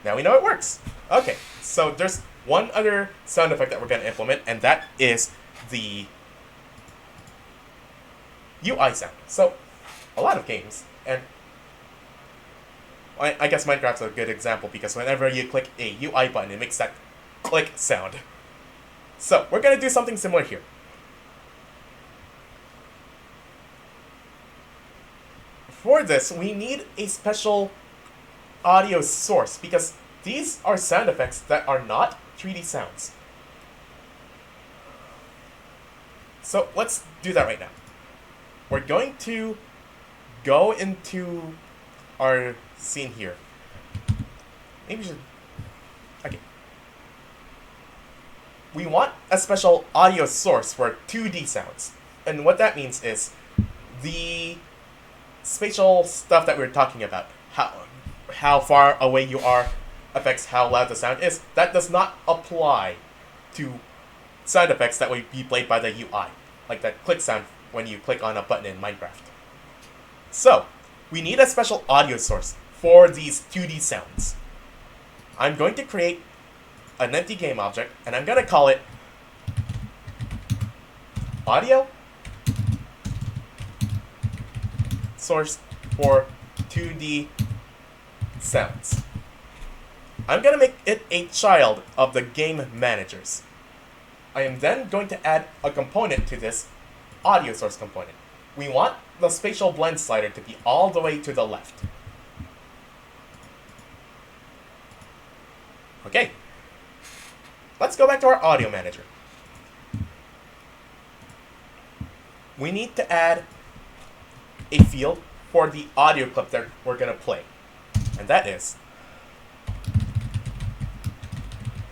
Now we know it works. Okay, so there's one other sound effect that we're going to implement, and that is the UI sound. So, a lot of games, and I guess Minecraft's a good example because whenever you click a UI button, it makes that click sound. So, we're going to do something similar here. For this, we need a special audio source because these are sound effects that are not 3D sounds. So let's do that right now. We're going to go into our scene here. Maybe we should... Okay. We want a special audio source for 2D sounds. And what that means is the spatial stuff that we were talking about, how far away you are affects how loud the sound is. That does not apply to sound effects that will be played by the UI, like that click sound when you click on a button in Minecraft. So, we need a special audio source for these 2D sounds. I'm going to create an empty game object, and I'm going to call it audio source for 2D sounds. I'm going to make it a child of the game managers. I am then going to add a component to this audio source component. We want the spatial blend slider to be all the way to the left. Okay. Let's go back to our audio manager. We need to add a field for the audio clip that we're going to play. And that is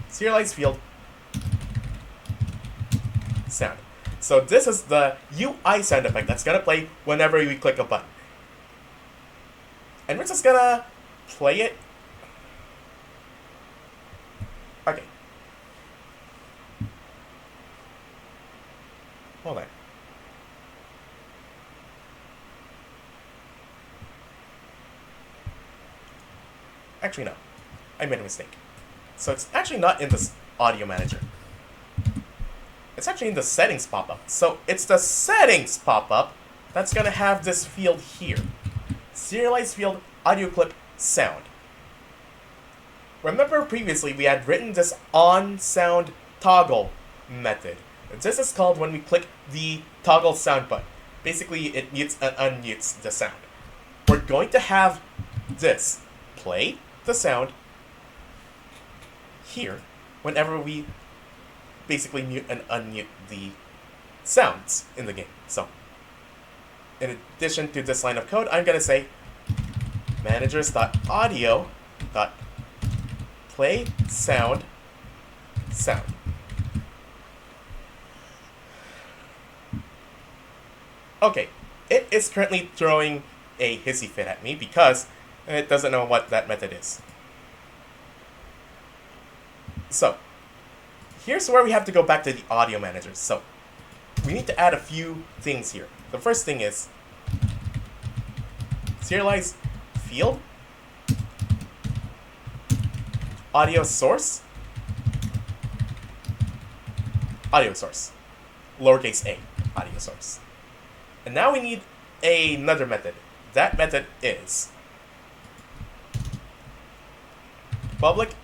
serialized field sound. So this is the UI sound effect that's going to play whenever we click a button. And we're just going to play it. Okay. Hold on. Actually, no. I made a mistake. So it's actually not in this audio manager. It's actually in the settings pop-up. So it's the settings pop-up that's going to have this field here. Serialized field audio clip sound. Remember previously we had written this on sound toggle method. This is called when we click the toggle sound button. Basically it mutes and unmutes the sound. We're going to have this play the sound here whenever we basically mute and unmute the sounds in the game. So, in addition to this line of code, I'm going to say managers.audio.play sound. Okay, it is currently throwing a hissy fit at me because it doesn't know what that method is. So, here's where we have to go back to the audio manager. So, we need to add a few things here. The first thing is serialized field audio source lowercase a audio source. And now we need another method. That method is public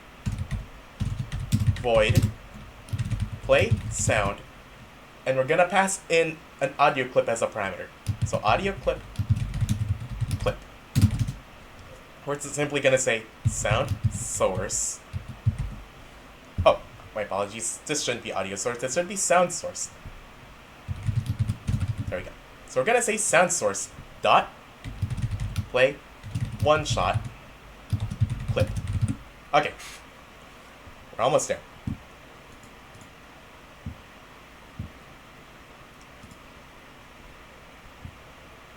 void play sound, and we're gonna pass in an audio clip as a parameter. So audio clip. We're simply gonna say sound source. Oh, my apologies. This shouldn't be audio source. This should be sound source. There we go. So we're gonna say sound source dot play one shot clip. Okay, we're almost there.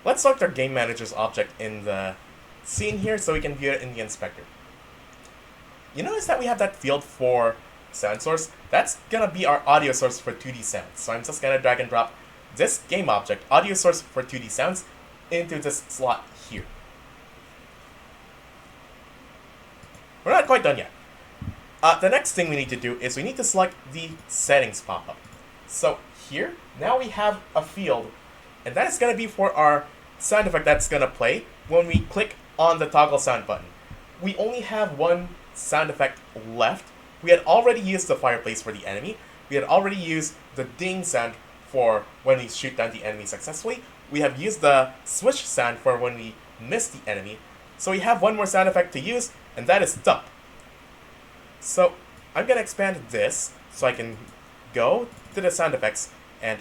Let's select our game manager's object in the scene here so we can view it in the inspector. you notice that we have that field for sound source? That's gonna be our audio source for 2D sounds. So I'm just gonna drag and drop this game object, audio source for 2D sounds, into this slot here. We're not quite done yet. The next thing we need to do is we need to select the settings pop-up. So here, now we have a field, and that is going to be for our sound effect that's going to play when we click on the toggle sound button. We only have one sound effect left. We had already used the fireplace for the enemy. We had already used the ding sound for when we shoot down the enemy successfully. We have used the swish sound for when we miss the enemy. So we have one more sound effect to use, and that is thump. So I'm going to expand this so I can go to the sound effects and,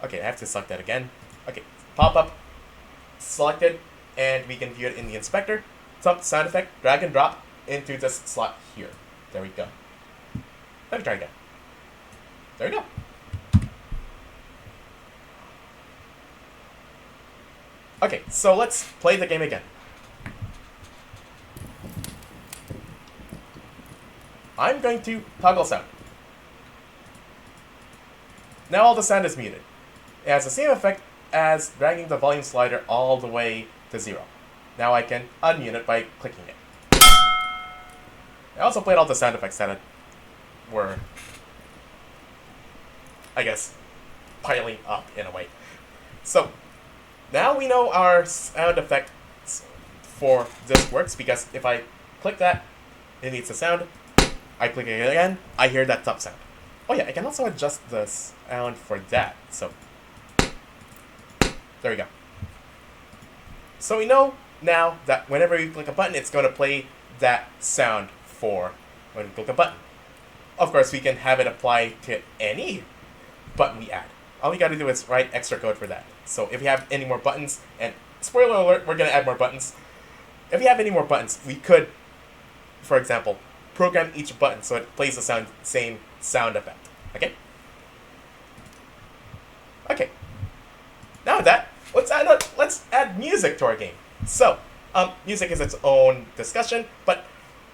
okay, I have to select that again. Okay, pop up, selected, and we can view it in the inspector. Thump sound effect, drag and drop into this slot here. There we go. Let me try again. There we go. Okay, so let's play the game again. I'm going to toggle sound. Now all the sound is muted. It has the same effect as dragging the volume slider all the way to 0. Now I can unmute it by clicking it. I also played all the sound effects that were, I guess, piling up in a way. So now we know our sound effect for this works, because if I click that, it needs a sound. I click it again, I hear that thump sound. Oh yeah, I can also adjust the sound for that. So there we go. So we know now that whenever you click a button, it's going to play that sound for when we click a button. Of course, we can have it apply to any button we add. All we got to do is write extra code for that. So if we have any more buttons, and spoiler alert, we're going to add more buttons. If we have any more buttons, we could, for example, program each button so it plays the same sound effect. Okay? Okay. Now with that, let's add music to our game. So, music is its own discussion, but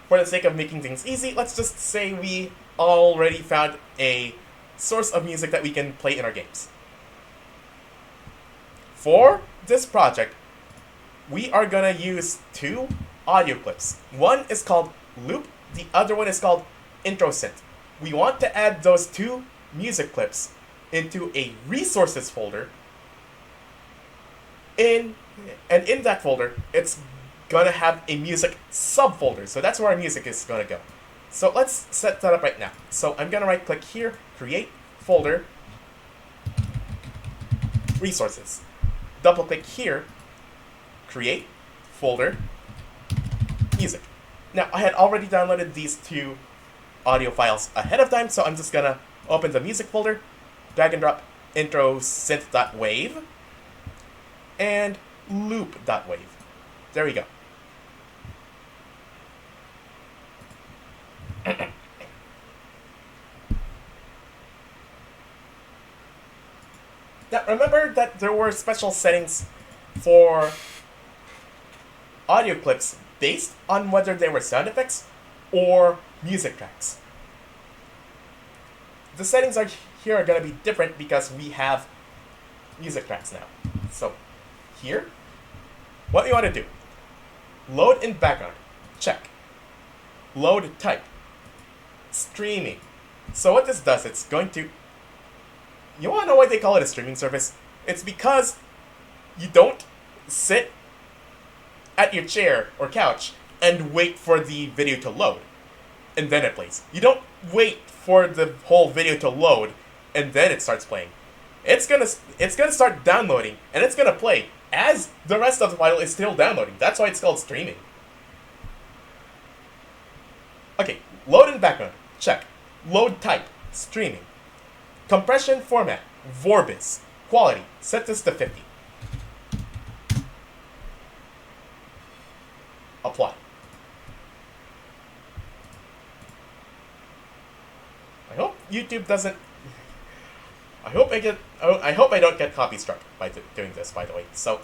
for the sake of making things easy, let's just say we already found a source of music that we can play in our games. For this project, we are gonna use 2 audio clips. One is called Loop, the other one is called Intro Synth. We want to add those 2 music clips into a resources folder. And in that folder, it's gonna have a music subfolder. So that's where our music is gonna go. So let's set that up right now. So I'm gonna right click here, create folder, resources. Double click here, create folder, music. Now I had already downloaded these 2 audio files ahead of time, so I'm just gonna open the music folder, drag and drop intro synth.wave, and loop.wave. There we go. Now remember that there were special settings for audio clips based on whether they were sound effects or music tracks. The settings here are going to be different because we have music tracks now. So here, what we want to do, load in background, check. Load type, streaming. So what this does, it's going to, you want to know why they call it a streaming service? It's because you don't sit at your chair or couch and wait for the video to load, and then it plays. You don't wait for the whole video to load, and then it starts playing. It's gonna start downloading, and it's gonna play as the rest of the file is still downloading. That's why it's called streaming. Okay, load in background, check. Load type, streaming. Compression format, Vorbis. Quality, set this to 50. Apply. I hope YouTube doesn't. I hope I don't get copy struck by doing this. By the way, so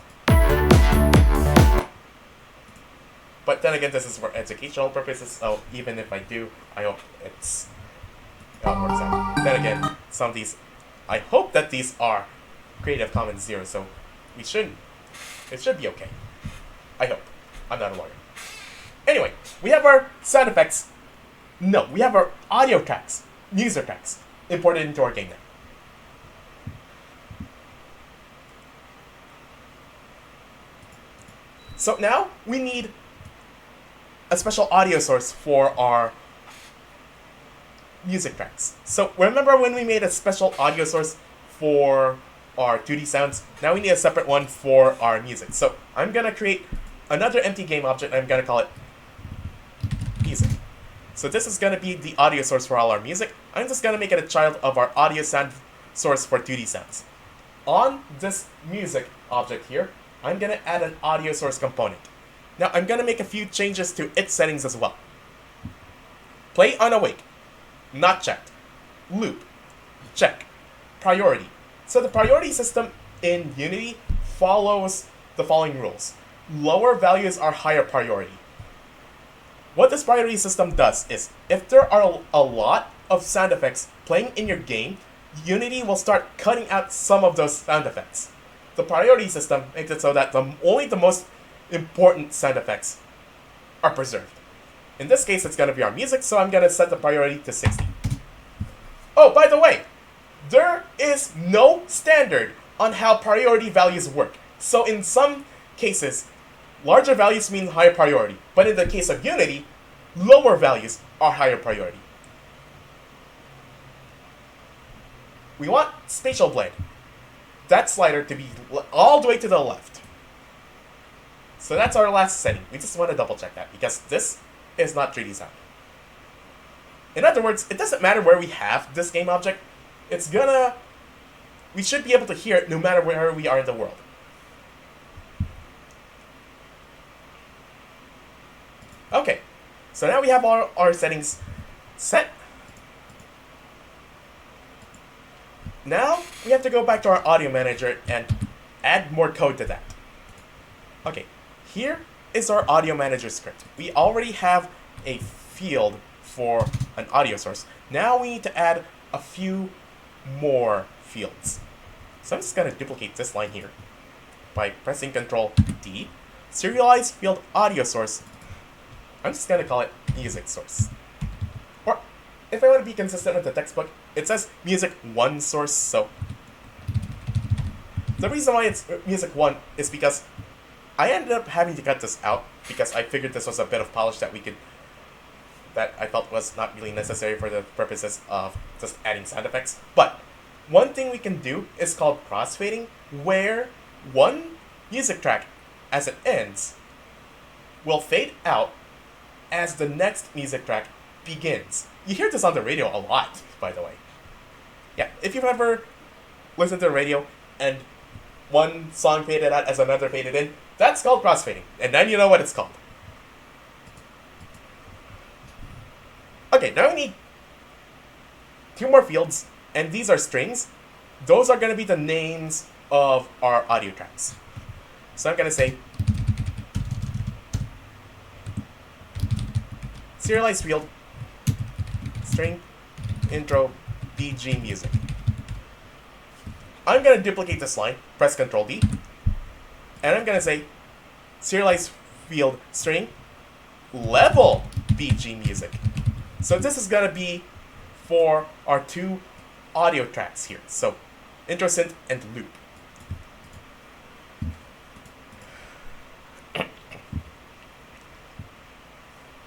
But then again, this is for educational purposes, so even if I do, I hope it works out. Then again, some of these, I hope that these are Creative Commons 0, so it should be okay. I hope. I'm not a lawyer. Anyway, we have our sound effects. No, we have our audio tracks, user tracks, imported into our game now. So now we need a special audio source for our music tracks. So remember when we made a special audio source for our 2D sounds? Now we need a separate one for our music. So I'm going to create another empty game object, and I'm going to call it music. So this is going to be the audio source for all our music. I'm just going to make it a child of our audio sound source for 2D sounds. On this music object here, I'm going to add an audio source component. Now I'm going to make a few changes to its settings as well. Play on awake, not checked. Loop, check. Priority. So the priority system in Unity follows the following rules. Lower values are higher priority. What this priority system does is, if there are a lot of sound effects playing in your game, Unity will start cutting out some of those sound effects. The priority system makes it so that only the most important sound effects are preserved. In this case, it's going to be our music, so I'm going to set the priority to 60. Oh, by the way, there is no standard on how priority values work. So in some cases, larger values mean higher priority, but in the case of Unity, lower values are higher priority. We want spatial blend. That slider to be all the way to the left. So that's our last setting. We just want to double check that because this is not 3D sound. In other words, it doesn't matter where we have this game object. We should be able to hear it no matter where we are in the world. Okay, so now we have our settings set. Now we have to go back to our audio manager and add more code to that. Okay, here is our audio manager script. We already have a field for an audio source. Now we need to add a few more fields. So I'm just going to duplicate this line here by pressing Ctrl D. Serialize field audio source. I'm just going to call it music source. Or if I want to be consistent with the textbook, it says music 1 source, so the reason why it's music 1 is because I ended up having to cut this out because I figured this was a bit of polish that I felt was not really necessary for the purposes of just adding sound effects. But one thing we can do is called crossfading, where one music track, as it ends, will fade out as the next music track begins. You hear this on the radio a lot, by the way. Yeah, if you've ever listened to the radio and one song faded out as another faded in, that's called crossfading. And then you know what it's called. Okay, now we need 2 more fields, and these are strings. Those are going to be the names of our audio tracks. So I'm going to say serialize field string intro BG music. I'm going to duplicate this line, press Ctrl D, and I'm going to say serialize field string level BG music. So this is going to be for our 2 audio tracks here. So intro synth and loop.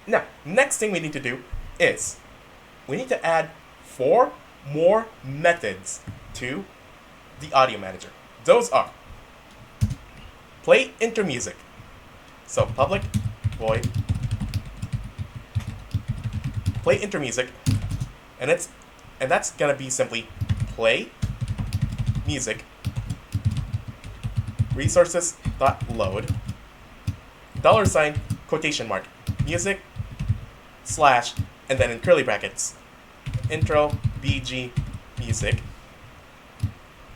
Now, next thing we need to do is we need to add 4 more methods to the audio manager. Those are play enter music. So public void play enter music, and that's gonna be simply play music resources.load $ quotation mark music slash, and then in curly brackets intro BG music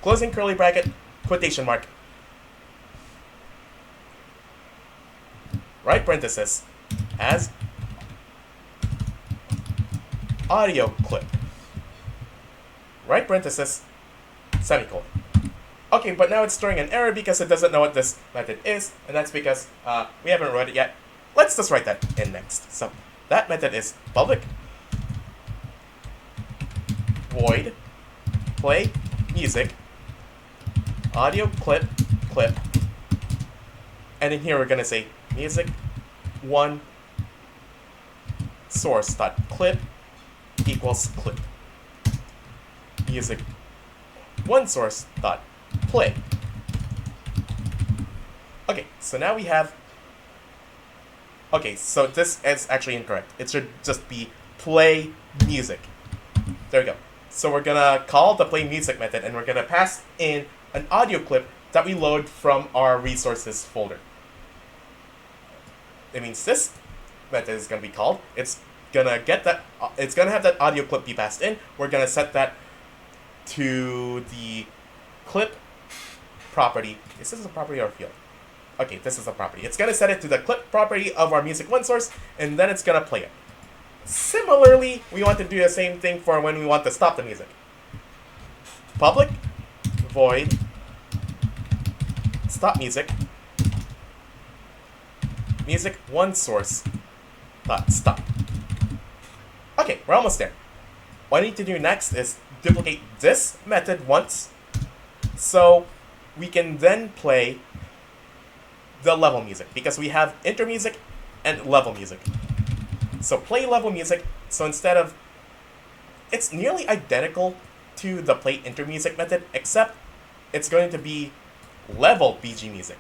closing curly bracket quotation mark right parenthesis as audio clip, right parenthesis, semicolon. Okay, but now it's throwing an error because it doesn't know what this method is, and that's because we haven't wrote it yet. Let's just write that in next. So that method is public void play music audio clip, and in here we're gonna say music one source dot clip equals clip. Music one source dot play. Okay, so now we have. Okay, so this is actually incorrect. It should just be play music. There we go. So we're gonna call the play music method, and we're gonna pass in an audio clip that we load from our resources folder. It means this method is gonna be called. It's gonna get that. It's gonna have that audio clip be passed in. We're gonna set that to the clip property. Is this a property or a field? Okay, this is a property. It's gonna set it to the clip property of our music one source, and then it's gonna play it. Similarly, we want to do the same thing for when we want to stop the music. Public void stop music music one source dot stop. Okay, we're almost there. What I need to do next is duplicate this method once, so we can then play the level music, because we have intro music and level music. So play level music, so instead of, it's nearly identical to the play intro music method, except it's going to be level BG music.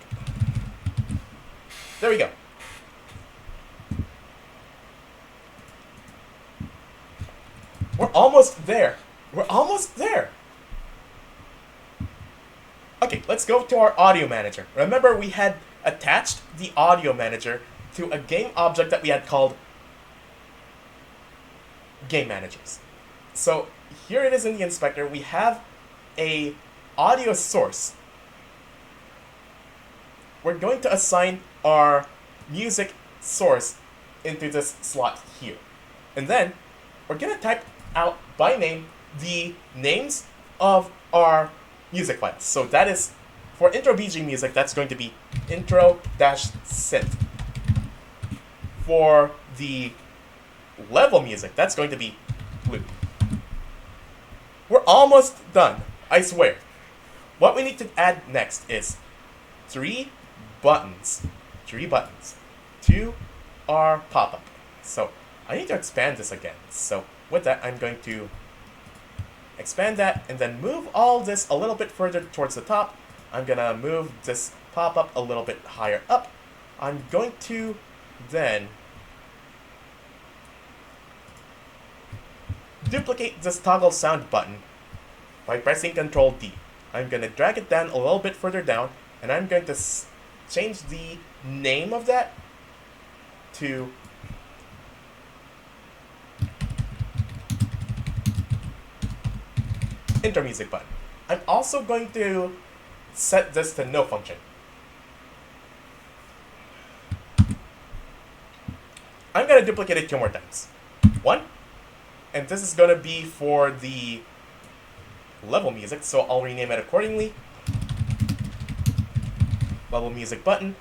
There we go. We're almost there. We're almost there. Okay, let's go to our audio manager. Remember, we had attached the audio manager to a game object that we had called game managers. So here it is in the inspector. We have a audio source. We're going to assign our music source into this slot here. And then we're going to type out by name the names of our music files. So that is, for intro BG music, that's going to be intro-synth. For the level music, that's going to be loop. We're almost done, I swear. What we need to add next is three buttons to our pop-up. So I need to expand this again. So with that, I'm going to expand that and then move all this a little bit further towards the top. I'm gonna move this pop-up a little bit higher up. I'm going to then duplicate this toggle sound button by pressing Ctrl D. I'm gonna drag it down a little bit further down, and I'm going to change the name of that to intro music button. I'm also going to set this to no function. I'm going to duplicate it 2 more times. 1, and this is going to be for the level music, so I'll rename it accordingly. Level music button.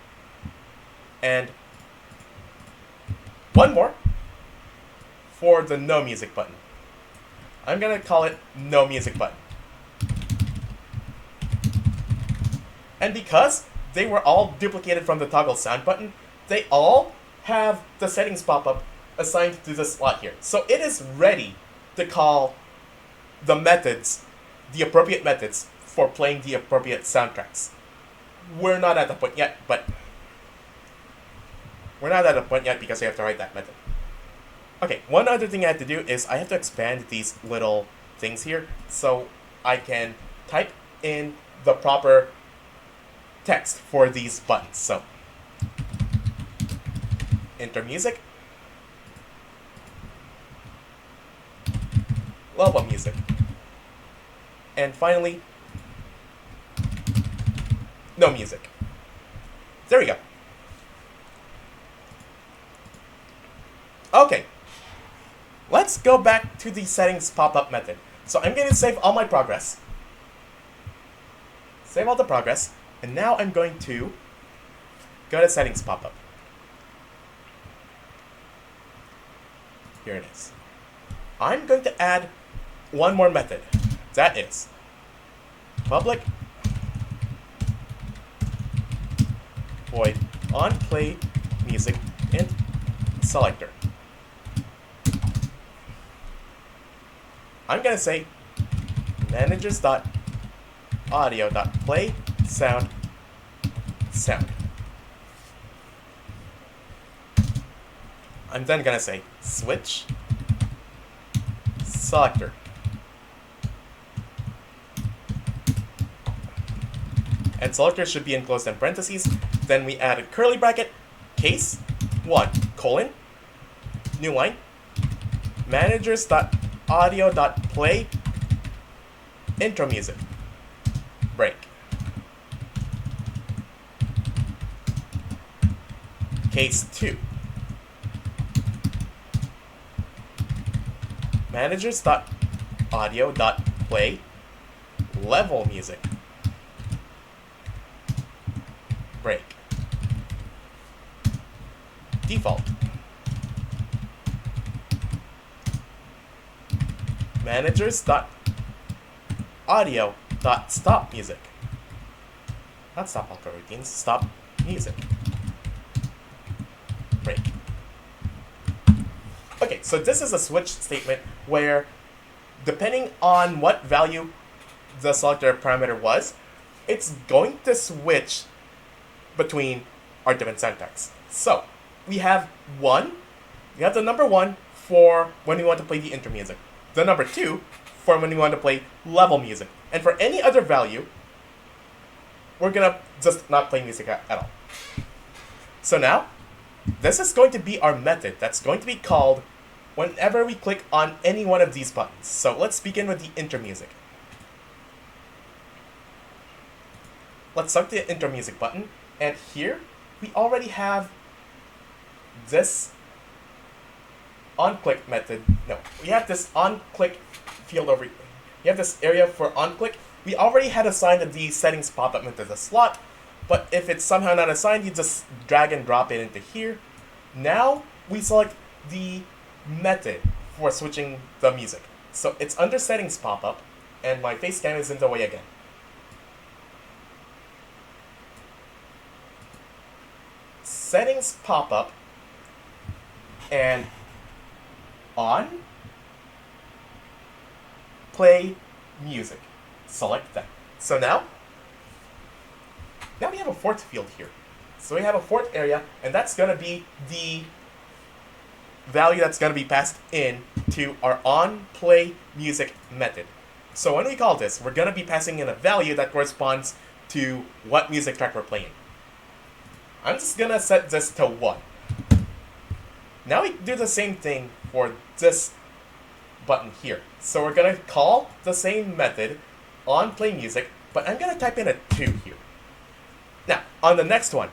And 1 more for the no music button. I'm going to call it no music button. And because they were all duplicated from the toggle sound button, they all have the settings pop-up assigned to this slot here. So it is ready to call the methods, the appropriate methods for playing the appropriate soundtracks. We're not at the point yet, but because we have to write that method. Okay, one other thing I have to do is I have to expand these little things here so I can type in the proper text for these buttons. So, enter music, level music, and finally, no music. There we go. Okay, let's go back to the settings pop-up method. So I'm going to save all my progress. Save all the progress. And now I'm going to go to settings pop-up. Here it is. I'm going to add one more method. That is public void on play music in selector. I'm going to say managers.audio.play sound. I'm then going to say switch selector. And selector should be enclosed in parentheses. Then we add a curly bracket, case 1, colon, new line, managers.audio.play intro music, break. Case 2, managers.audio.play level music, break. Default. Managers.audio.stop music. Not stop all coroutines, stop music. Break. Okay, so this is a switch statement where, depending on what value the selector parameter was, it's going to switch between our different syntax. So, we have the number 1 for when we want to play the intro music, the number 2 for when we want to play level music, and for any other value, we're gonna just not play music at all. So now, this is going to be our method that's going to be called whenever we click on any one of these buttons. So let's begin with the intro music. Let's select the intro music button, and here we already have this onClick method. No, we have this onClick field over here. We have this area for onClick. We already had assigned the settings pop-up method a slot, but if it's somehow not assigned, you just drag and drop it into here. Now we select the method for switching the music. So it's under settings pop-up, and my face cam is in the way again. Settings pop-up, and on play music. Select that. So now we have a fourth field here. So we have a fourth area, and that's going to be the value that's going to be passed in to our on play music method. So when we call this, we're going to be passing in a value that corresponds to what music track we're playing. I'm just going to set this to 1. Now we do the same thing for this button here. So we're going to call the same method on play music, but I'm going to type in a 2 here. Now, on the next one,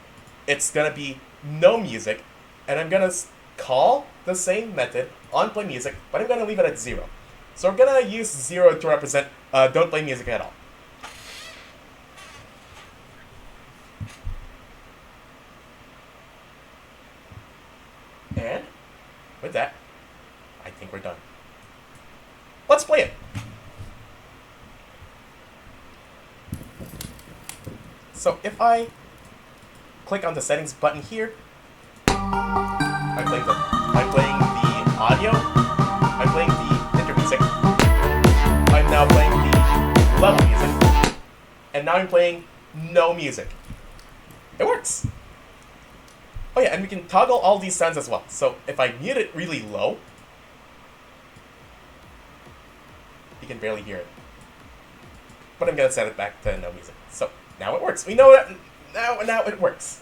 it's going to be no music, and I'm going to call the same method on play music, but I'm going to leave it at 0. So we're going to use 0 to represent don't play music at all. And with that, I think we're done. Let's play it. So if I click on the settings button here, I'm playing the audio, I'm playing the intro music, I'm now playing the level music, and now I'm playing no music. It works. Oh yeah, and we can toggle all these sounds as well. So if I mute it really low, you can barely hear it. But I'm going to set it back to no music. So now it works. We know that now it works.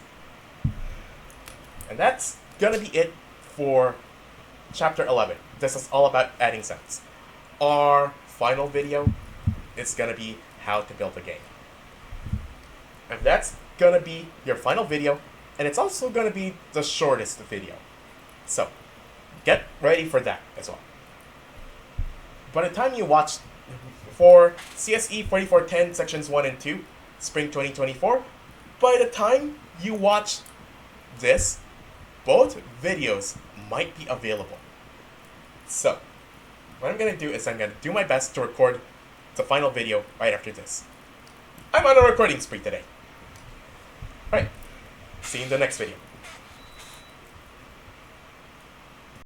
And that's going to be it for Chapter 11. This is all about adding sounds. Our final video is going to be how to build a game. And that's going to be your final video, and it's also going to be the shortest video. So, get ready for that as well. By the time you watch for CSE-4410 sections 1 and 2, spring 2024, by the time you watch this, both videos might be available. So, what I'm going to do is I'm going to do my best to record the final video right after this. I'm on a recording spree today. Alright, see you in the next video.